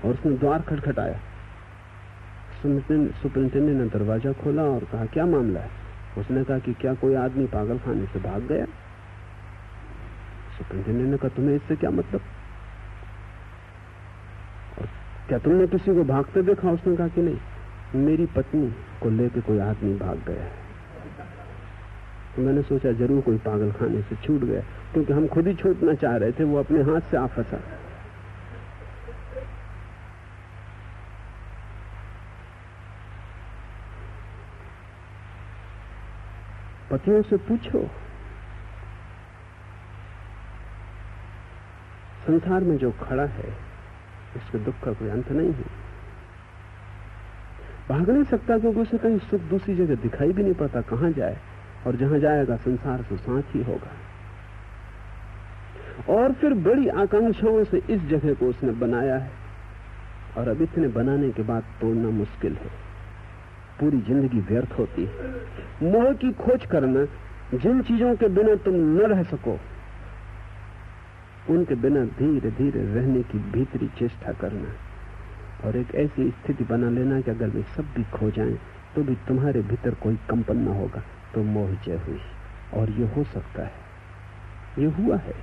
और उसने द्वार खटखटाया। सुपरिंटेंडेंट ने दरवाजा खोला और कहा क्या मामला है। उसने कहा कि क्या कोई आदमी पागलखाने से भाग गया। सुपरिंटेंडेंट ने कहा तुम्हें इससे क्या मतलब, और क्या तुमने किसी को भागते देखा। उसने कहा कि नहीं, मेरी पत्नी को लेकर कोई आदमी भाग गया है। तो मैंने सोचा जरूर कोई पागलखाने से छूट गया, क्योंकि हम खुद ही छूटना चाह रहे थे, वो अपने हाथ से आ फंसा। पतियों से पूछो, संसार में जो खड़ा है इसके दुख का कोई अंत नहीं है। भाग नहीं सकता क्योंकि उसे कहीं सुख दूसरी जगह दिखाई भी नहीं पड़ता कहां जाए, और जहां जाएगा संसार से साथ ही होगा। और फिर बड़ी आकांक्षाओं से इस जगह को उसने बनाया है, और अब इतने बनाने के बाद तोड़ना मुश्किल है। पूरी जिंदगी व्यर्थ होती है। मोह की खोज करना, जिन चीजों के बिना तुम न रह सको उनके बिना धीरे धीरे रहने की भीतरी चेष्टा करना, और एक ऐसी स्थिति बना लेना कि अगर वे सब भी खो जाएं तो भी तुम्हारे भीतर कोई कंपन न होगा, तो मोह जय हुई। और ये हो सकता है, ये हुआ है,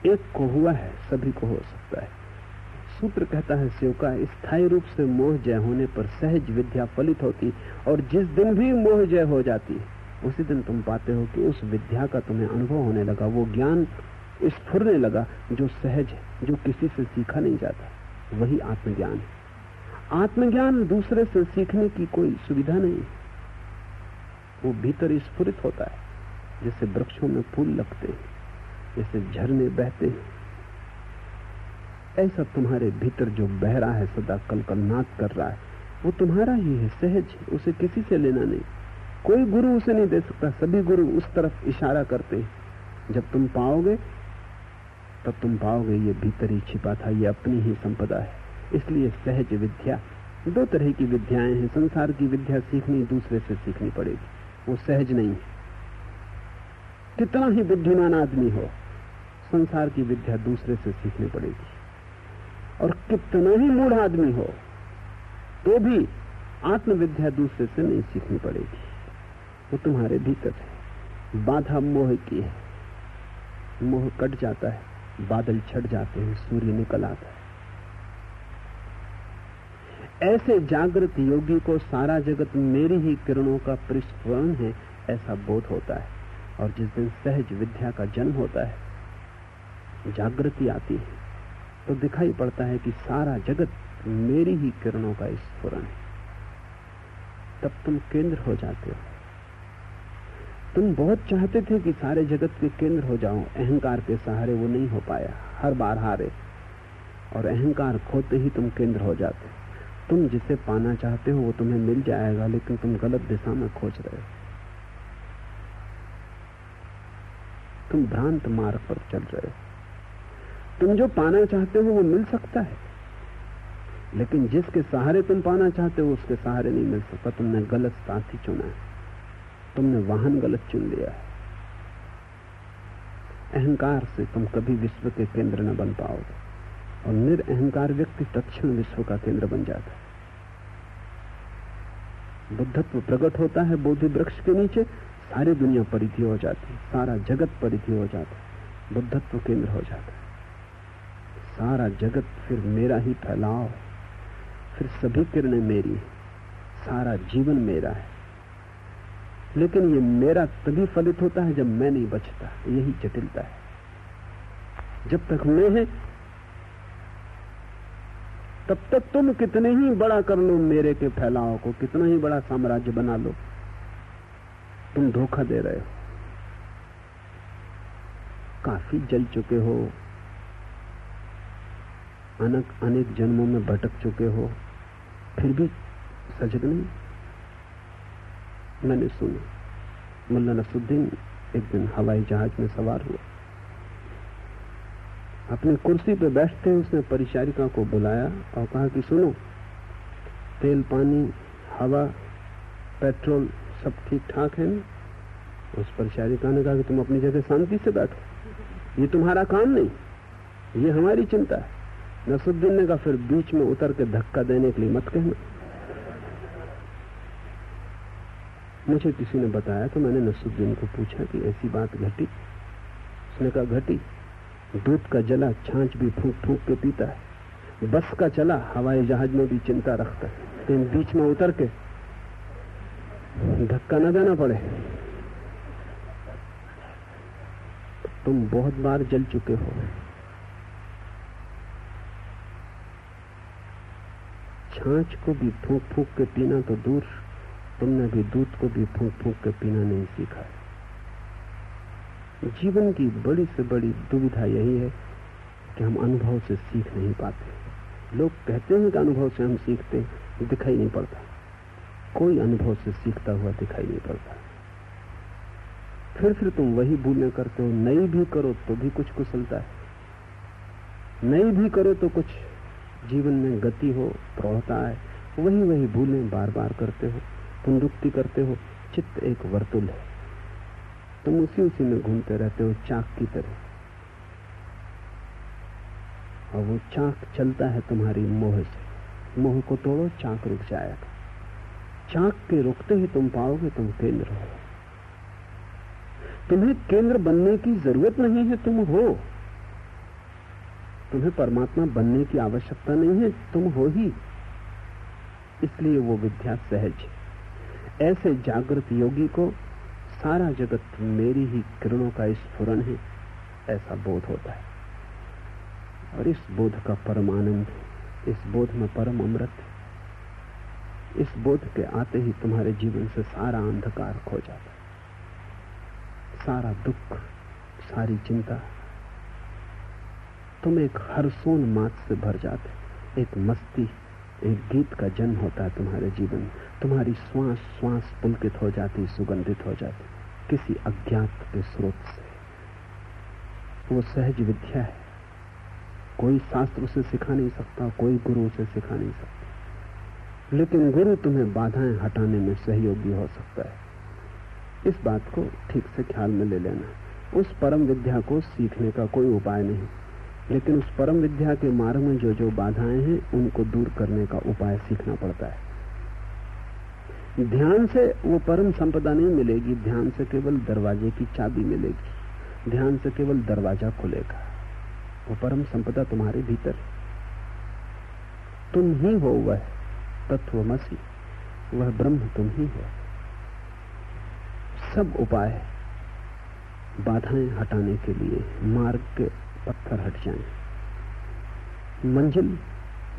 एक को हुआ है, सभी को हो सकता है। सूत्र कहता है सेवका, स्थायी रूप से मोह जय होने पर सहज विद्या फलित होती, और जिस दिन भी मोह जय हो जाती है उसी दिन तुम पाते हो कि उस विद्या का तुम्हें अनुभव होने लगा, वो ज्ञान स्फुरने लगा जो सहज है, जो किसी से सीखा नहीं जाता। वही आत्मज्ञान है। आत्मज्ञान दूसरे से सीखने की कोई सुविधा नहीं, वो भीतर स्फुरित होता है, जैसे वृक्षों में फूल लगते हैं, जैसे झरने बहते हैं। ऐसा तुम्हारे भीतर जो बह रहा है, सदा कलकलनाद कर रहा है, वो तुम्हारा ही है, सहज है, उसे किसी से लेना नहीं। कोई गुरु उसे नहीं दे सकता, सभी गुरु उस तरफ इशारा करते हैं। जब तुम पाओगे तब तुम पाओगे ये भीतर ही छिपा था, ये अपनी ही संपदा है। इसलिए सहज विद्या, दो तरह की विद्याएं हैं। संसार की विद्या सीखनी दूसरे से सीखनी पड़ेगी, वो सहज नहीं है। कितना ही बुद्धिमान आदमी हो, संसार की विद्या दूसरे से सीखनी पड़ेगी। और कितना ही मूढ़ आदमी हो तो भी आत्मविद्या दूसरे से नहीं सीखनी पड़ेगी, वो तुम्हारे भीतर है। बाधा मोह की है, मोह कट जाता है, बादल छट जाते हैं, सूर्य निकल आता है। ऐसे जागृत योगी को सारा जगत मेरी ही किरणों का परिस्फुरण है, ऐसा बोध होता है। और जिस दिन सहज विद्या का जन्म होता है, जागृति आती है, तो दिखाई पड़ता है कि सारा जगत मेरी ही किरणों का स्फुरण है। तब तुम केंद्र हो जाते हो। तुम बहुत चाहते थे कि सारे जगत के केंद्र हो जाओ, अहंकार के सहारे वो नहीं हो पाया, हर बार हारे। और अहंकार खोते ही तुम केंद्र हो जाते। तुम जिसे पाना चाहते हो वो तुम्हें मिल जाएगा, लेकिन तुम गलत दिशा में खोज रहे हो। तुम भ्रांत मार्ग पर चल रहे हो। तुम जो पाना चाहते हो वो मिल सकता है, लेकिन जिसके सहारे तुम पाना चाहते हो उसके सहारे नहीं मिल सकता। तुमने गलत साथी चुना है, तुमने वाहन गलत चुन लिया है। अहंकार से तुम कभी विश्व के केंद्र न बन पाओगे, और निरअहंकार व्यक्ति तत्क्षण विश्व का केंद्र बन जाता है। बुद्धत्व प्रकट होता है बोधि वृक्ष के नीचे, सारी दुनिया परिधि हो जाती है, सारा जगत परिधि हो जाता है, बुद्धत्व केंद्र हो जाता है। सारा जगत फिर मेरा ही फैलाव है, फिर सभी किरणें मेरी है, सारा जीवन मेरा है। लेकिन ये मेरा तभी फलित होता है जब मैं नहीं बचता, यही जटिलता है। जब तक मैं है तब तक तुम कितने ही बड़ा कर लो मेरे के फैलाव को, कितना ही बड़ा साम्राज्य बना लो, तुम धोखा दे रहे हो। काफी जल चुके हो, अनेक जन्मों में भटक चुके हो, फिर भी सजग नहीं। मैंने सुना मुल्ला नसरुद्दीन एक दिन हवाई जहाज में सवार हुआ, अपनी कुर्सी पे बैठते उसने परिचारिका को बुलाया और कहा कि सुनो, तेल पानी हवा पेट्रोल सब ठीक ठाक है ना? उस परिचारिका ने कहा कि तुम अपनी जगह शांति से बैठो, ये तुम्हारा काम नहीं, ये हमारी चिंता है। नसरुद्दीन ने कहा फिर बीच में उतर के धक्का देने के लिए मत कहना। मुझे किसी ने बताया तो मैंने नसरुद्दीन को पूछा कि ऐसी बात घटी? उसने कहा घटी। दूध का जला छाछ भी फूंक फूंक के पीता है, बस का चला हवाई जहाज में भी चिंता रखता है, लेकिन बीच में उतर के धक्का न देना पड़े। तुम बहुत बार जल चुके हो, छाछ को भी फूंक फूंक के पीना तो दूर, तुमने भी दूध को भी फूंक फूंक के पीना नहीं सीखा है। जीवन की बड़ी से बड़ी दुविधा यही है कि हम अनुभव से सीख नहीं पाते। लोग कहते हैं कि अनुभव से हम सीखते, दिखाई नहीं पड़ता। कोई अनुभव से सीखता हुआ दिखाई नहीं पड़ता। फिर तुम वही भूलें करते हो। नई भी करो तो भी कुछ कुशलता है, नई भी करो तो कुछ जीवन में गति हो, प्रौढ़ता है। वही भूलें बार बार करते हो, पुनरुक्ति करते हो। चित्त एक वर्तुल है, तुम उसी में घूमते रहते हो चाक की तरह, और वो चाक चलता है तुम्हारी मोह से। मोह को तोड़ो, चाक रुक जाएगा। चाक के रुकते ही तुम पाओगे तुम केंद्र हो। तुम्हें केंद्र बनने की जरूरत नहीं है, तुम हो। तुम्हें परमात्मा बनने की आवश्यकता नहीं है, तुम हो ही। इसलिए वो विद्या सहज है। ऐसे जागृत योगी को सारा जगत मेरी ही किरणों का स्फुरण है, ऐसा बोध होता है। और इस बोध का परम आनंद, इस बोध में परम अमृत, इस बोध के आते ही तुम्हारे जीवन से सारा अंधकार खो जाता है, सारा दुख, सारी चिंता। तुम एक हर्षोन्माद से भर जाते, एक मस्ती, एक गीत का जन्म होता है तुम्हारे जीवन में। तुम्हारी श्वास श्वास पुलकित हो जाती, सुगंधित हो जाती किसी अज्ञात के स्रोत से। वो सहज विद्या है, कोई शास्त्र उसे सिखा नहीं सकता, कोई गुरु उसे सिखा नहीं सकता, लेकिन गुरु तुम्हें बाधाएं हटाने में सहयोगी हो सकता है। इस बात को ठीक से ख्याल में ले लेना। उस परम विद्या को सीखने का कोई उपाय नहीं, लेकिन उस परम विद्या के मार्ग में जो जो बाधाएं हैं उनको दूर करने का उपाय सीखना पड़ता है। ध्यान से वो परम संपदा नहीं मिलेगी, ध्यान से केवल दरवाजे की चाबी मिलेगी, ध्यान से केवल दरवाजा खुलेगा। वो परम संपदा तुम्हारे भीतर है, तुम ही हो वह तत्वमसि, वह ब्रह्म तुम ही हो। सब उपाय बाधाएं हटाने के लिए, मार्ग के पत्थर हट जाएं।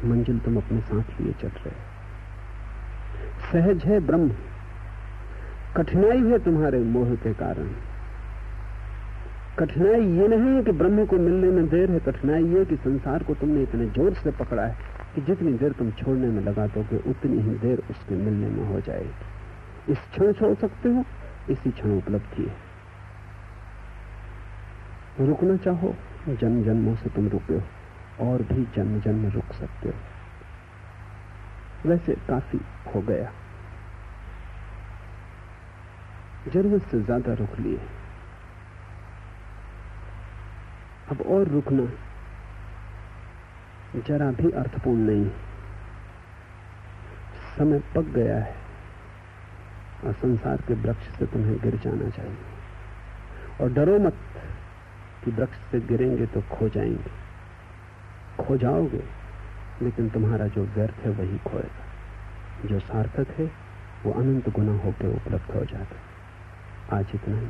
मंजिल तुम अपने साथ लिए चल रहे हो। सहज है ब्रह्म, कठिनाई है तुम्हारे मोह के कारण। कठिनाई ये नहीं है कि ब्रह्म को मिलने में देर है, कठिनाई ये कि संसार को तुमने इतने जोर से पकड़ा है कि जितनी देर तुम छोड़ने में लगा दोगे उतनी ही देर उसके मिलने में हो जाएगी। इस क्षण छोड़ सकते हो, इसी क्षण उपलब्धि है। रुकना चाहो, जन्म जन्मों से तुम रुके हो, और भी जन्म जन्म रुक सकते हो। वैसे काफी हो गया, जरूरत से ज्यादा रुक लिए। अब और रुकना जरा भी अर्थपूर्ण नहीं। समय पक गया है और संसार के वृक्ष से तुम्हें गिर जाना चाहिए। और डरो मत कि वृक्ष से गिरेंगे तो खो जाएंगे, खो जाओगे, लेकिन तुम्हारा जो व्यर्थ है वही खोएगा। जो सार्थक है वो अनंत गुना होकर उपलब्ध हो जाता है। आज इतना ही।